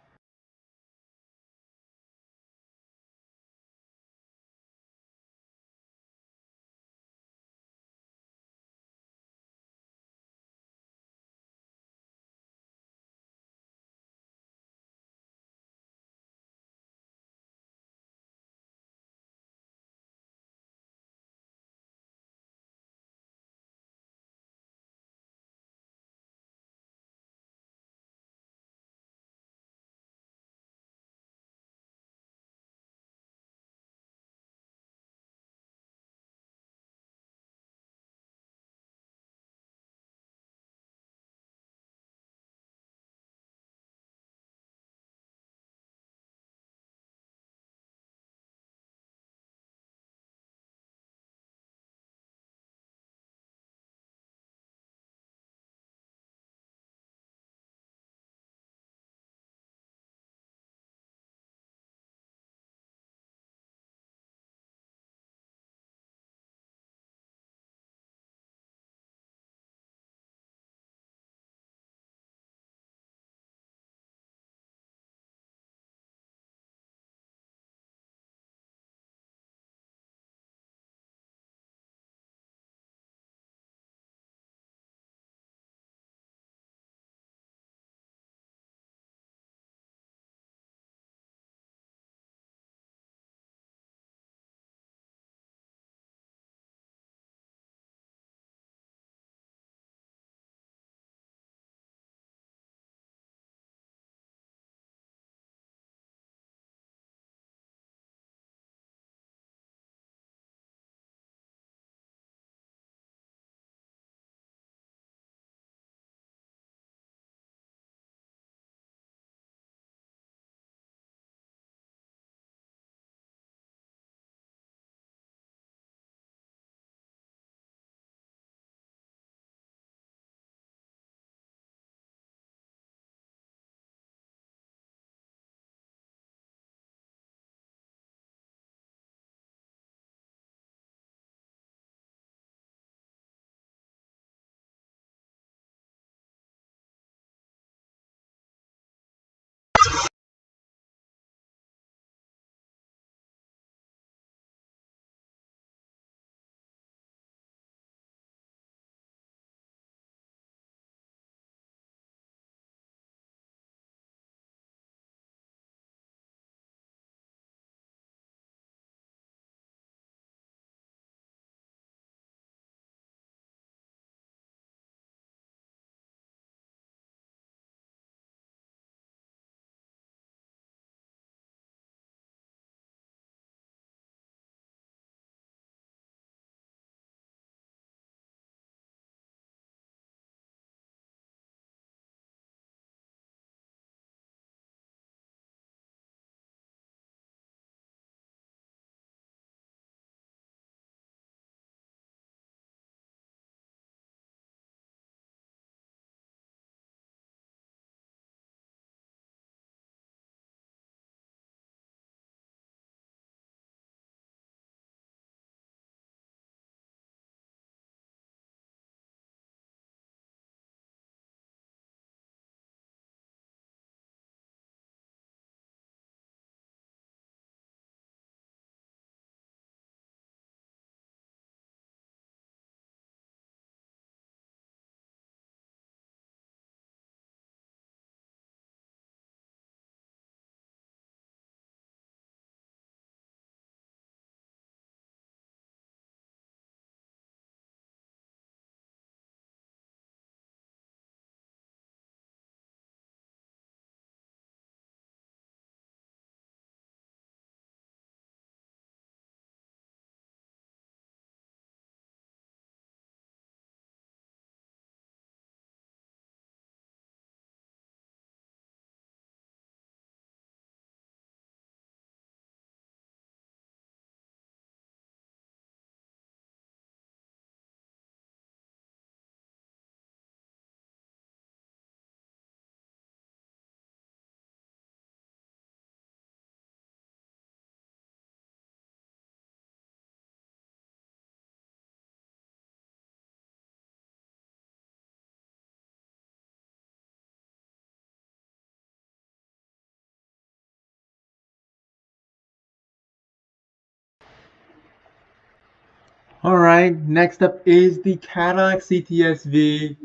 Alright, next up is the Cadillac CTS-V.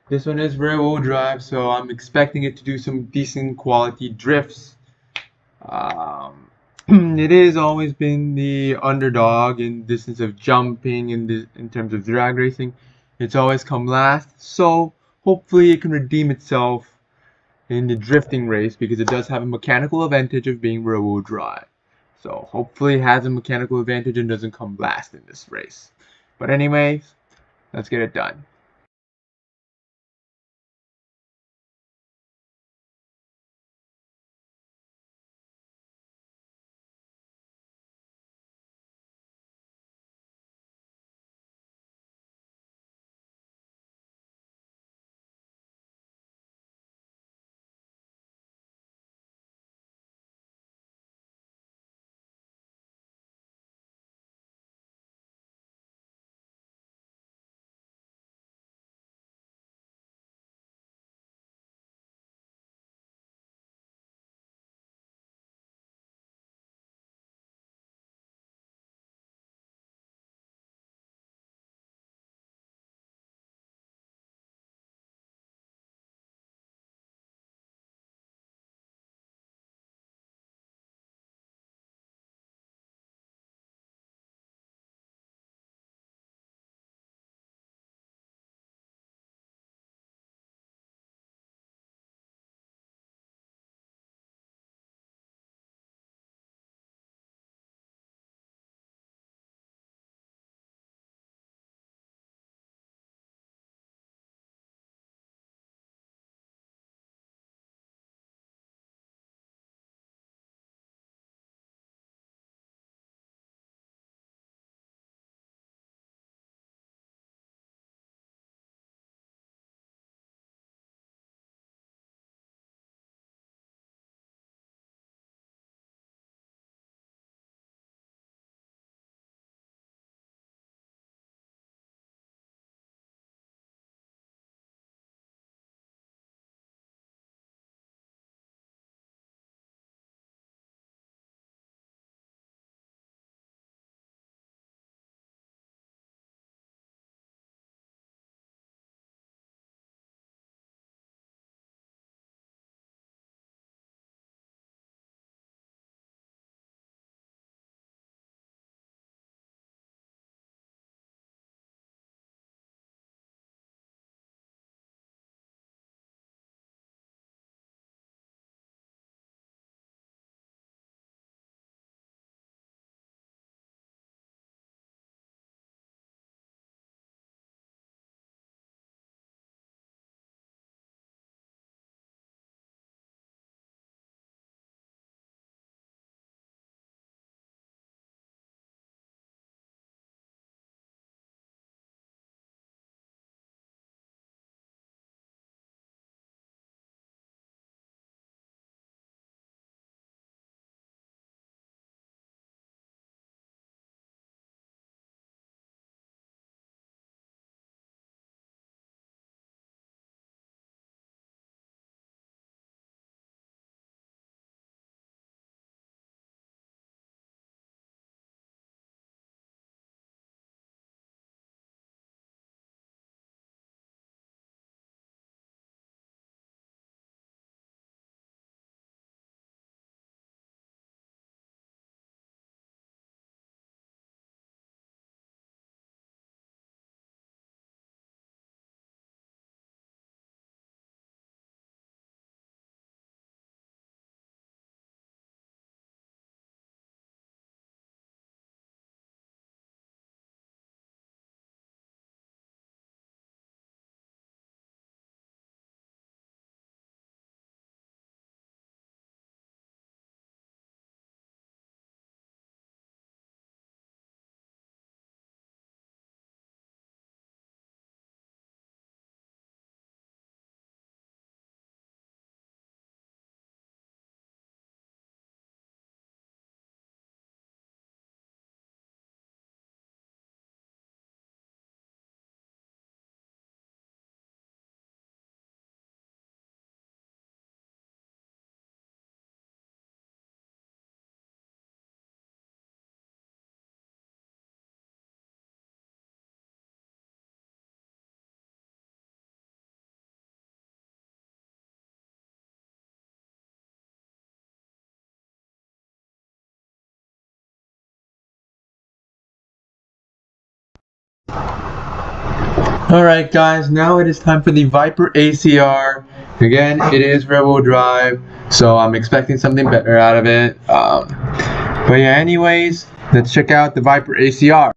This one is rear-wheel drive, so I'm expecting it to do some decent quality drifts. It has always been the underdog in distance of jumping in terms of drag racing. It's always come last, so hopefully it can redeem itself in the drifting race because it does have a mechanical advantage of being rear-wheel drive. So hopefully it has a mechanical advantage and doesn't come last in this race. But anyways, let's get it done. Alright guys, now it is time for the Viper ACR. Again, it is rear-wheel drive, so I'm expecting something better out of it. But yeah, anyways, let's check out the Viper ACR.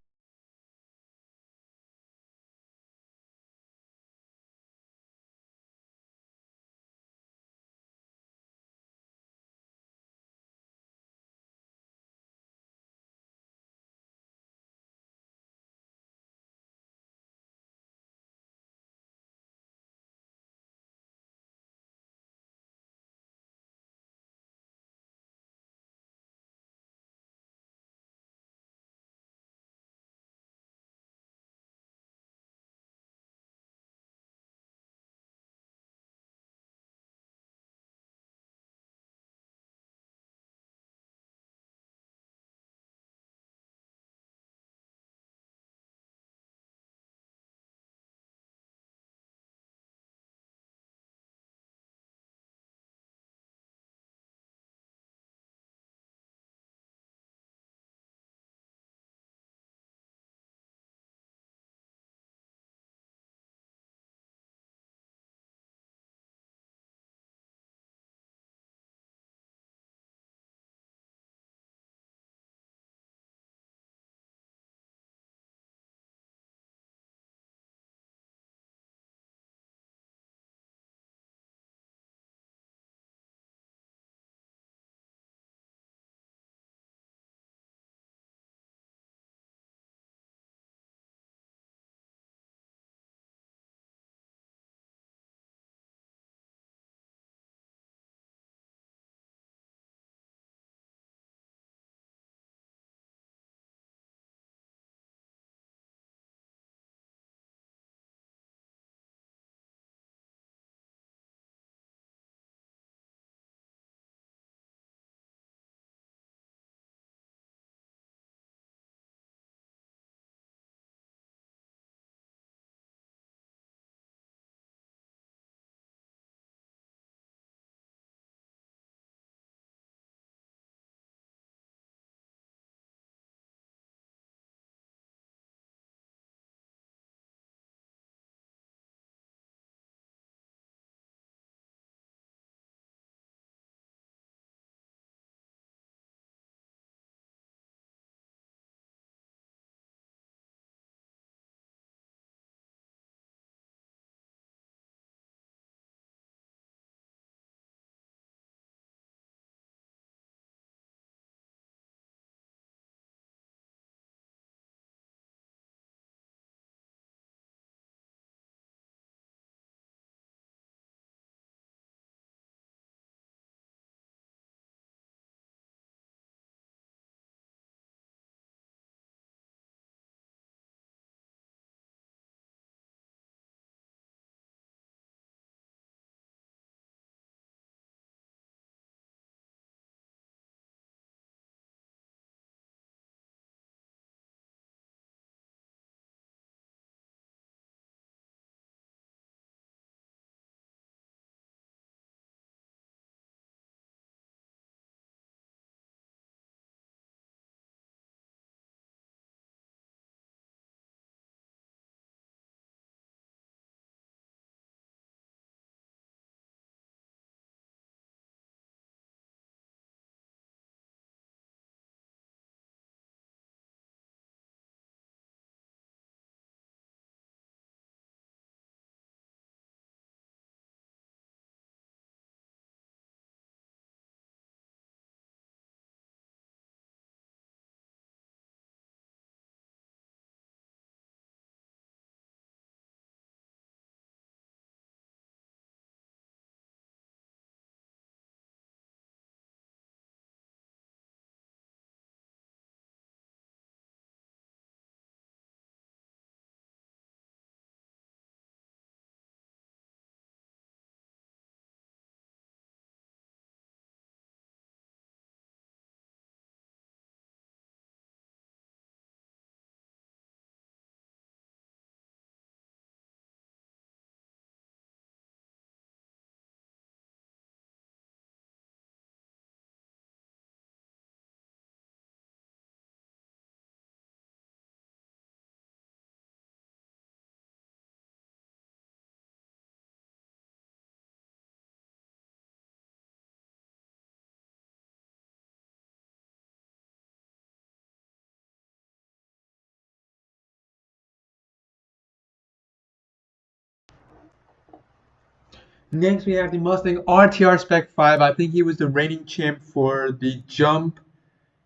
Next, we have the Mustang RTR Spec 5. I think he was the reigning champ for the jump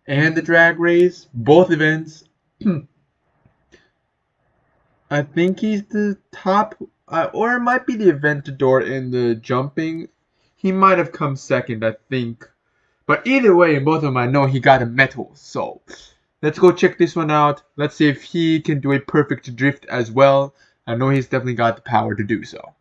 and the drag race, both events. I think he's the top, or it might be the Aventador in the jumping. He might have come second, I think. But either way, in both of them, I know he got a medal. So let's go check this one out. Let's see if he can do a perfect drift as well. I know he's definitely got the power to do so.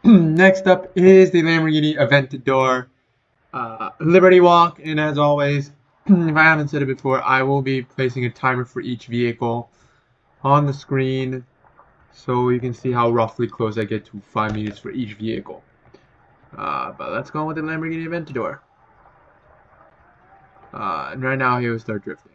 Next up is the Lamborghini Aventador Liberty Walk, and as always, if I haven't said it before, I will be placing a timer for each vehicle on the screen so you can see how roughly close I get to 5 minutes for each vehicle. But let's go with the Lamborghini Aventador. And right now, he will start drifting.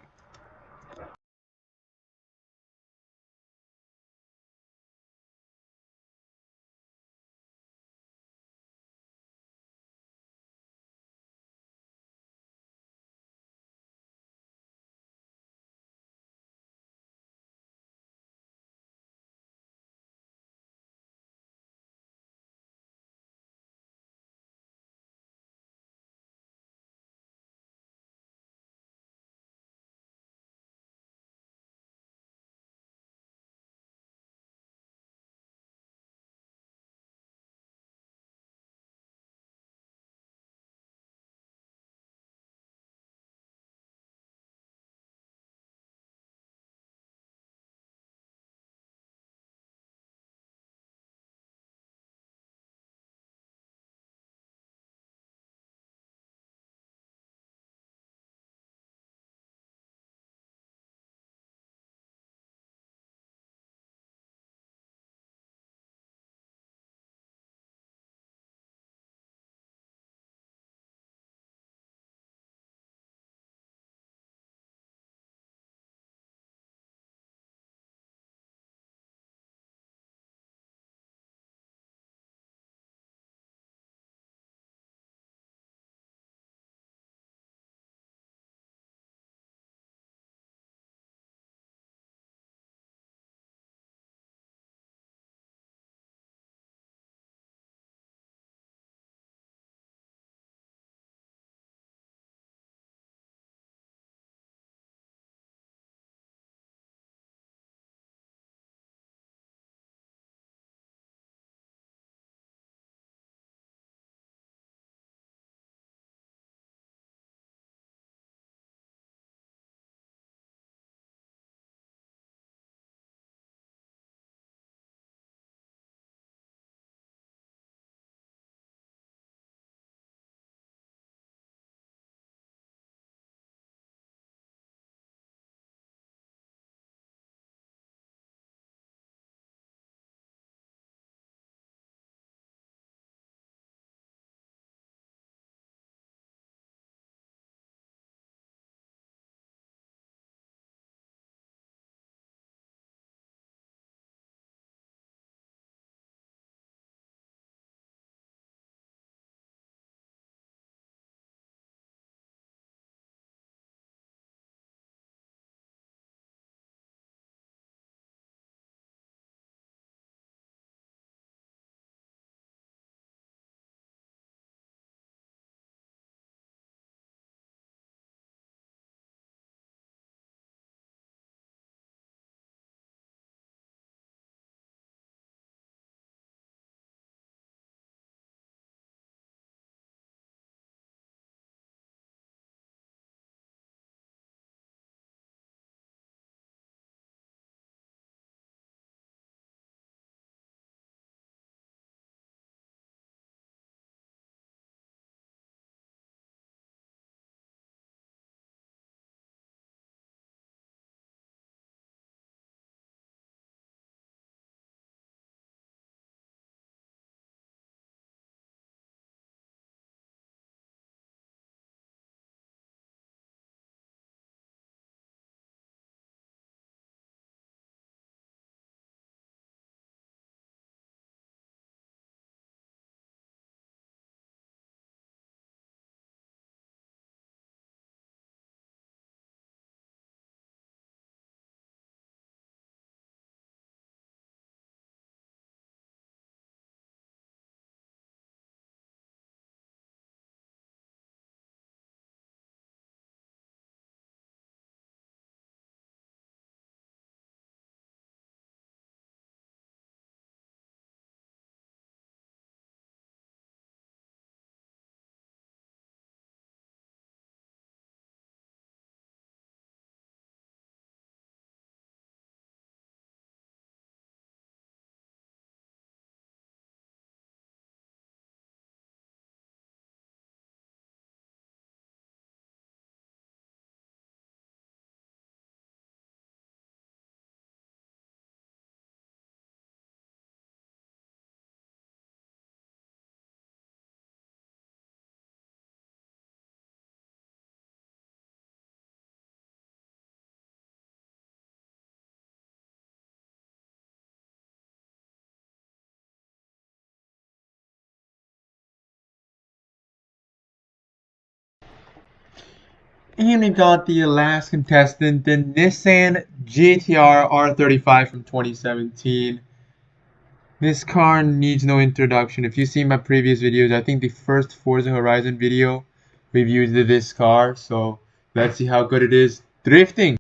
And we got the last contestant, the Nissan GTR R35 from 2017. This car needs no introduction. If you see my previous videos, I think the first Forza Horizon video reviewed this car. So let's see how good it is drifting.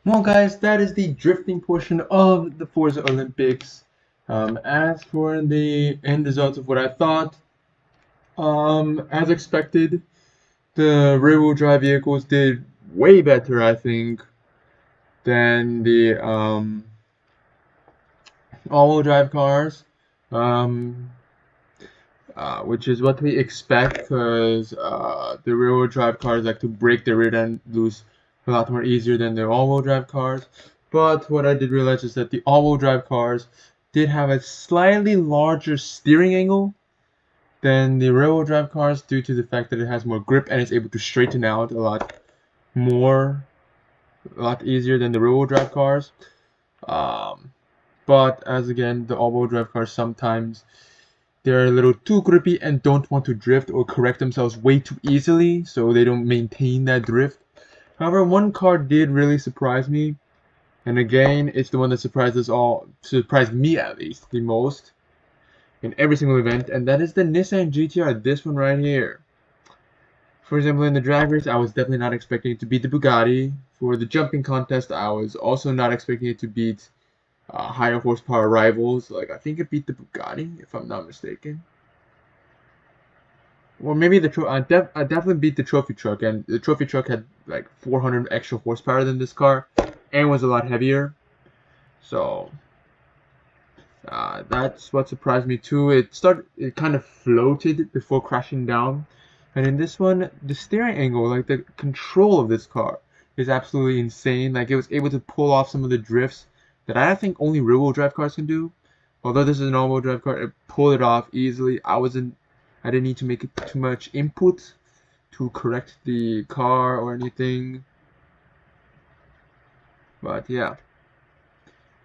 Well, guys, that is the drifting portion of the Forza Olympics. As for the end results of what I thought, as expected, the rear-wheel drive vehicles did way better, I think, than the all-wheel drive cars, um, which is what we expect because the rear-wheel drive cars like to break the rear end loose a lot more easier than the all-wheel drive cars. But what I did realize is that the all-wheel drive cars did have a slightly larger steering angle than the rear-wheel drive cars due to the fact that it has more grip and is able to straighten out a lot easier than the rear-wheel drive cars. But as again, the all-wheel drive cars sometimes they're a little too grippy and don't want to drift or correct themselves way too easily, so they don't maintain that drift. However, one car did really surprise me, and again, it's the one that surprised me at least, the most in every single event, and that is the Nissan GTR, this one right here. For example, in the drag race, I was definitely not expecting it to beat the Bugatti. For the jumping contest, I was also not expecting it to beat higher horsepower rivals. Like, I think it beat the Bugatti, if I'm not mistaken. Or maybe I definitely beat the trophy truck, and the trophy truck had like 400 extra horsepower than this car, and was a lot heavier. So that's what surprised me too. It kind of floated before crashing down, and in this one, the steering angle, like the control of this car, is absolutely insane. Like it was able to pull off some of the drifts that I think only rear-wheel drive cars can do. Although this is an all-wheel drive car, it pulled it off easily. I didn't need to make it too much input to correct the car or anything. But yeah,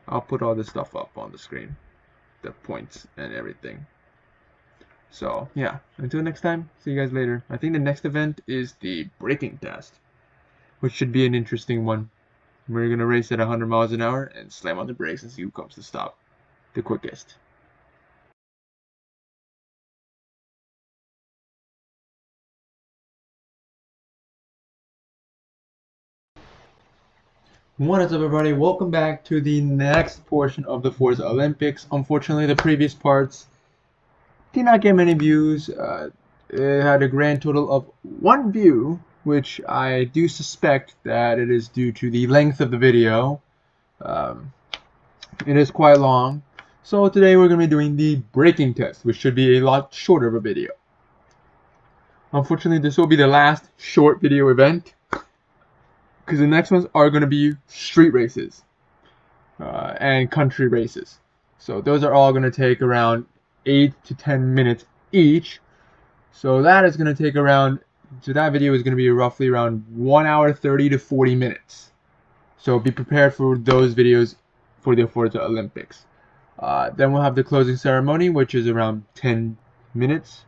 I'll put all this stuff up on the screen, the points and everything. So yeah, until next time, see you guys later. I think the next event is the braking test, which should be an interesting one. We're gonna race at 100 miles an hour and slam on the brakes and see who comes to stop the quickest. What is up, everybody? Welcome back to the next portion of the Forza Olympics. Unfortunately, the previous parts did not get many views. It had a grand total of 1 view, which I do suspect that it is due to the length of the video. It is quite long. So today we're going to be doing the braking test, which should be a lot shorter of a video. Unfortunately, this will be the last short video event, because the next ones are going to be street races and country races. So those are all going to take around 8 to 10 minutes each. So that is going to take around, so that video is going to be roughly around 1 hour 30 to 40 minutes. So be prepared for those videos for the Forza Olympics. Then we'll have the closing ceremony, which is around 10 minutes.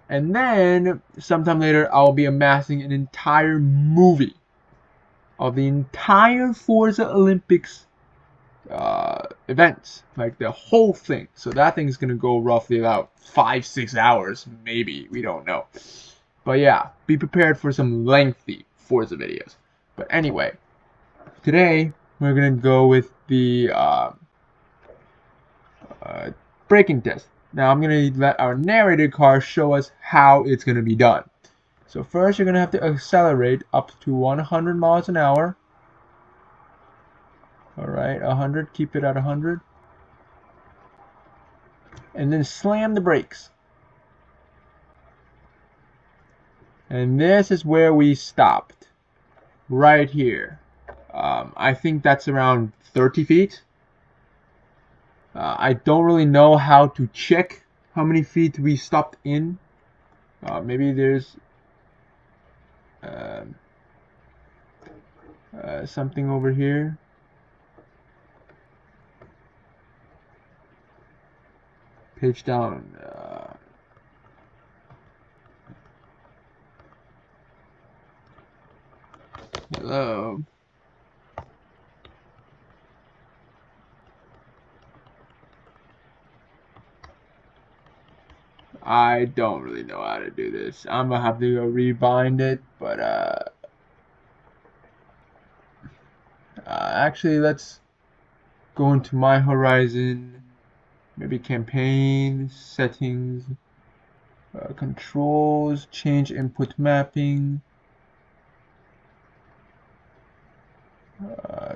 And then sometime later, I'll be amassing an entire movie of the entire Forza Olympics events, like the whole thing. So that thing's gonna go roughly about 5-6 hours, maybe, we don't know. But yeah, be prepared for some lengthy Forza videos. But anyway, today we're gonna go with the braking test. Now I'm gonna let our narrated car show us how it's gonna be done. So first you're gonna have to accelerate up to 100 miles an hour. Alright, 100, keep it at 100. And then slam the brakes. And this is where we stopped. Right here. I think that's around 30 feet. I don't really know how to check how many feet we stopped in. Maybe there's something over here. Page down. Hello. I don't really know how to do this. I'm gonna have to go rebind it, but Actually, let's go into my horizon. Maybe campaign settings, controls, change input mapping,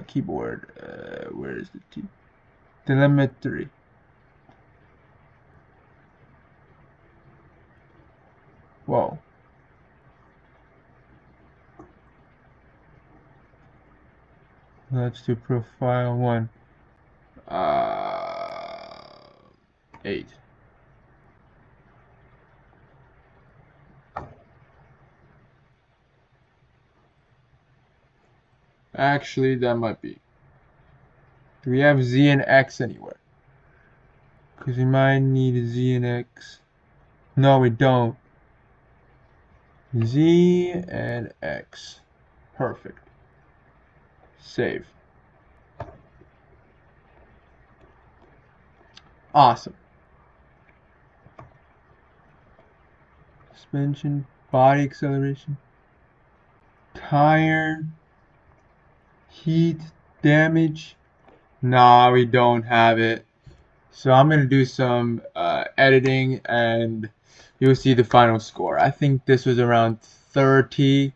keyboard. Where is the T? Telemetry. Whoa. Let's do profile 1. 8. Actually, that might be. Do we have Z and X anywhere? Because we might need a Z and X. No, we don't. Z and X. Perfect. Save. Awesome. Suspension, body acceleration, tire, heat, damage. Nah, we don't have it. So I'm going to do some editing and you'll see the final score. I think this was around 30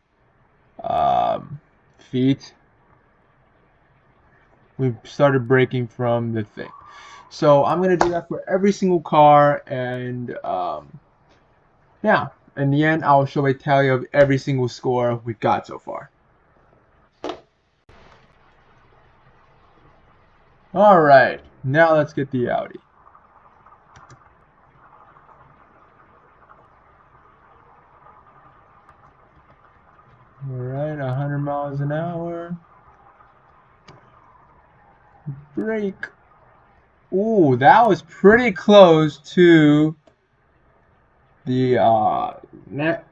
feet. We started breaking from the thing. So I'm going to do that for every single car, and yeah, in the end I'll show a tally of every single score we've got so far. Alright, now let's get the Audi. Alright, 100 miles an hour. Brake. Ooh, that was pretty close to the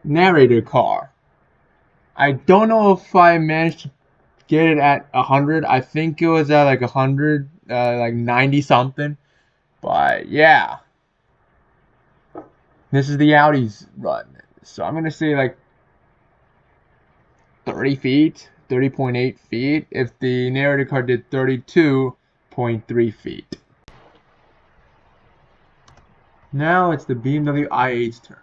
narrator car. I don't know if I managed to get it at 100. I think it was at like 100, like 90 something. But yeah, this is the Audi's run. So I'm going to say like 30 feet, 30.8 feet, if the narrator car did 32.3 feet. Now it's the BMW i8's turn.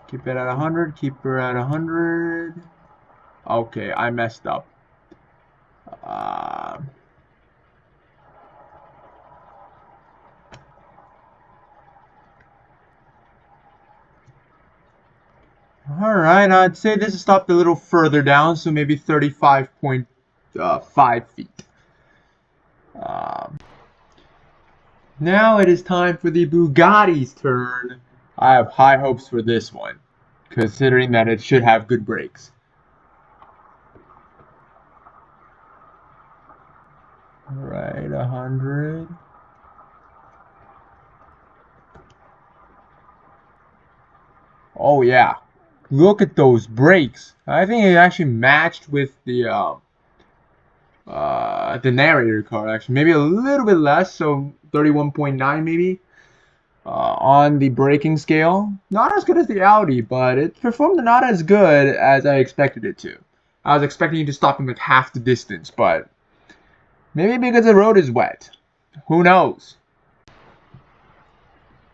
Keep it at 100, keep her at 100. Okay, I messed up. Alright, I'd say this is stopped a little further down, so maybe 35.5 feet. Now it is time for the Bugatti's turn. I have high hopes for this one, considering that it should have good brakes. Alright, 100. Oh yeah, look at those brakes. I think it actually matched with the narrator car, actually. Maybe a little bit less, so 31.9 maybe. On the braking scale, not as good as the Audi, but it performed not as good as I expected it to. I was expecting it to stop him at half the distance, but maybe because the road is wet. Who knows?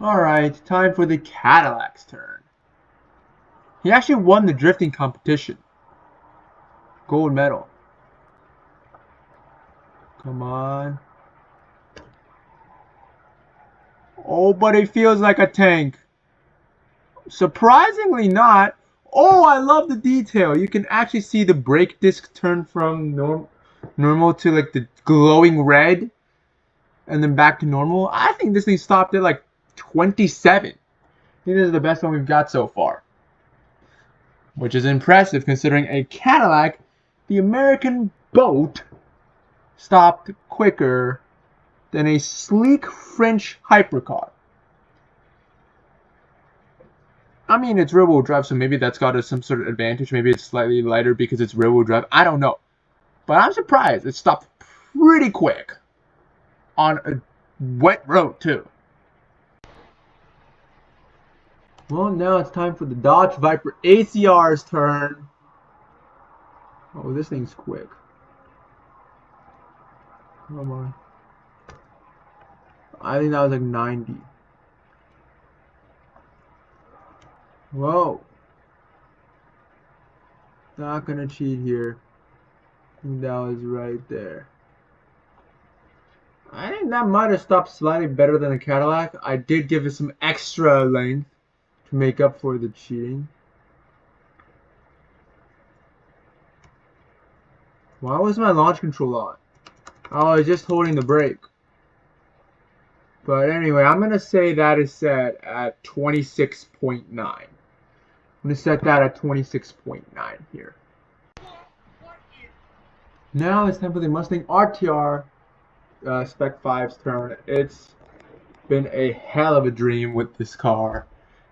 Alright, time for the Cadillac's turn. He actually won the drifting competition. Gold medal. Come on. Oh, but it feels like a tank. Surprisingly not. Oh, I love the detail. You can actually see the brake disc turn from normal to like the glowing red. And then back to normal. I think this thing stopped at like 27. I think this is the best one we've got so far. Which is impressive considering a Cadillac, the American boat, stopped quicker than a sleek French hypercar. I mean, it's rear-wheel drive, so maybe that's got some sort of advantage. Maybe it's slightly lighter because it's rear-wheel drive. I don't know. But I'm surprised it stopped pretty quick on a wet road, too. Well, now it's time for the Dodge Viper ACR's turn. Oh, this thing's quick. Come on. I think that was like 90. Whoa. Not gonna cheat here. That was right there. I think that might have stopped slightly better than a Cadillac. I did give it some extra length to make up for the cheating. Why was my launch control on? Oh, I was just holding the brake. But anyway, I'm going to say that is set at 26.9. I'm going to set that at 26.9 here. Now it's time for the Mustang RTR Spec 5's turn. It's been a hell of a dream with this car.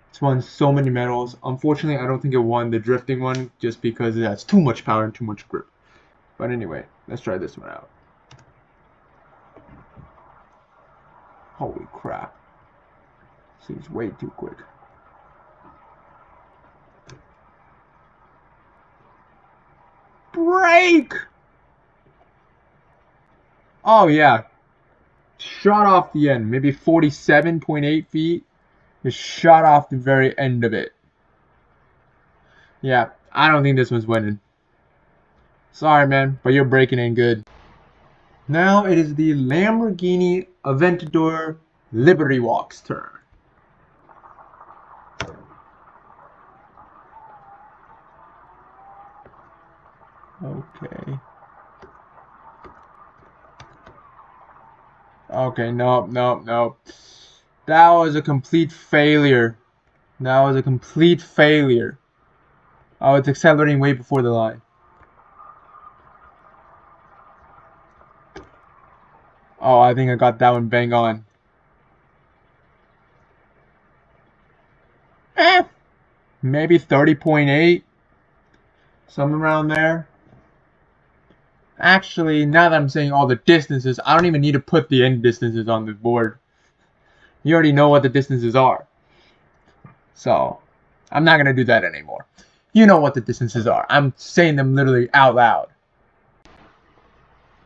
It's won so many medals. Unfortunately, I don't think it won the drifting one just because it has too much power and too much grip. But anyway, let's try this one out. Holy crap. Seems way too quick. Brake! Oh yeah. Shot off the end. Maybe 47.8 feet. Just shot off the very end of it. Yeah, I don't think this one's winning. Sorry, man, but your braking ain't good. Now it is the Lamborghini Aventador Liberty Walk's turn. Okay. Okay, nope, nope, nope. That was a complete failure. That was a complete failure. Oh, it's accelerating way before the line. Oh, I think I got that one bang on. Maybe 30.8. Something around there. Actually, now that I'm saying all the distances, I don't even need to put the end distances on the board. You already know what the distances are. So, I'm not going to do that anymore. You know what the distances are. I'm saying them literally out loud.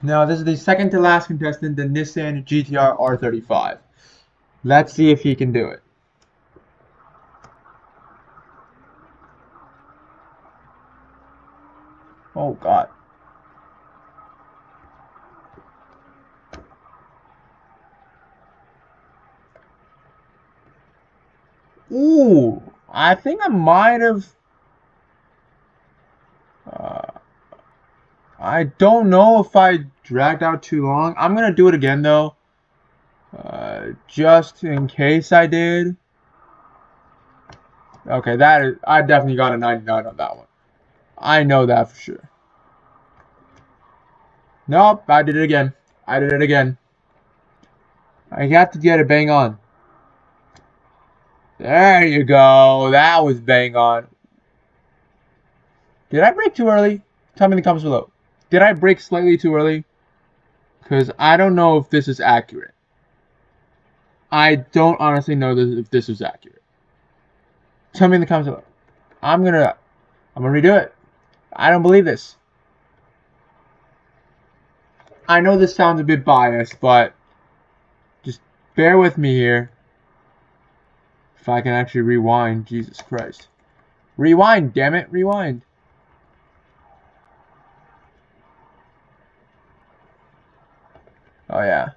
Now, this is the second to last contestant, the Nissan GTR R35. Let's see if he can do it. Oh, God. Ooh, I think I might have... I don't know if I dragged out too long. I'm going to do it again, though. Just in case I did. Okay, I definitely got a 99 on that one. I know that for sure. Nope, I did it again. I did it again. I got to get it bang on. There you go. That was bang on. Did I brake too early? Tell me in the comments below. Did I brake slightly too early? Because I don't know if this is accurate. I don't honestly know if this is accurate. Tell me in the comments below. I'm gonna redo it. I don't believe this. I know this sounds a bit biased, but just bear with me here. If I can actually rewind, Jesus Christ. Rewind, damn it, rewind. Oh yeah.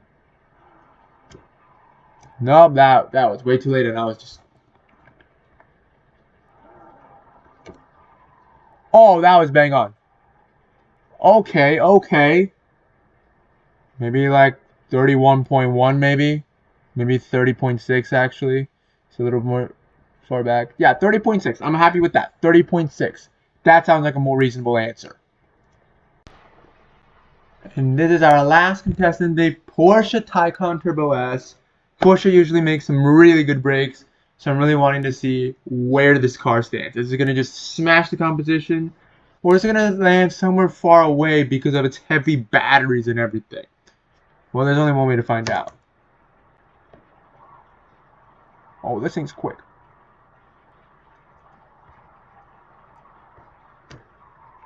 Nope, that was way too late and I was just... Oh, that was bang on. Okay, okay. Maybe like 31.1 maybe. Maybe 30.6 actually. It's a little more far back. Yeah, 30.6. I'm happy with that. 30.6. That sounds like a more reasonable answer. And this is our last contestant, the Porsche Taycan Turbo S. Porsche usually makes some really good brakes, so I'm really wanting to see where this car stands. Is it going to just smash the competition, or is it going to land somewhere far away because of its heavy batteries and everything? Well, there's only one way to find out. Oh, this thing's quick.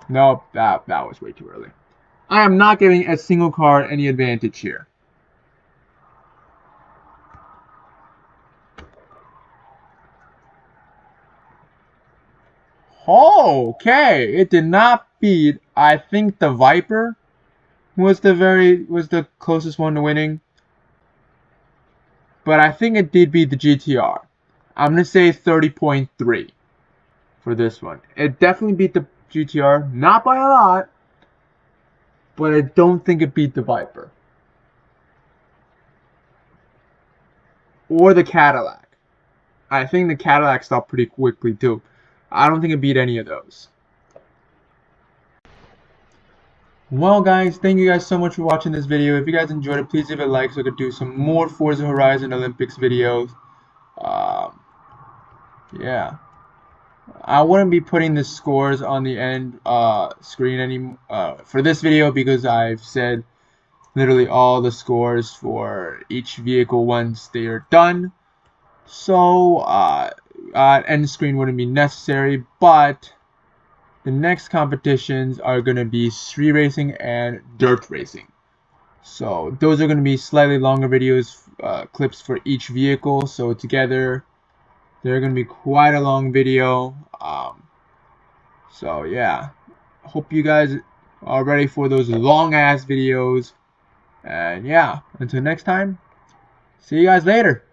Nope, that was way too early. I am not giving a single car any advantage here. Okay, it did not beat. I think the Viper was the closest one to winning, but I think it did beat the GTR. I'm gonna say 30.3 for this one. It definitely beat the GTR, not by a lot, but I don't think it beat the Viper or the Cadillac. I think the Cadillac stopped pretty quickly too. I don't think it beat any of those. Well guys, thank you guys so much for watching this video. If you guys enjoyed it, please leave a like so I could do some more Forza Horizon Olympics videos. Um, yeah. I wouldn't be putting the scores on the end screen for this video because I've said literally all the scores for each vehicle once they are done. So end screen wouldn't be necessary, but the next competitions are going to be street racing and dirt racing. So those are going to be slightly longer videos, clips for each vehicle. So together, they're going to be quite a long video. So yeah, hope you guys are ready for those long ass videos. And yeah, until next time, see you guys later.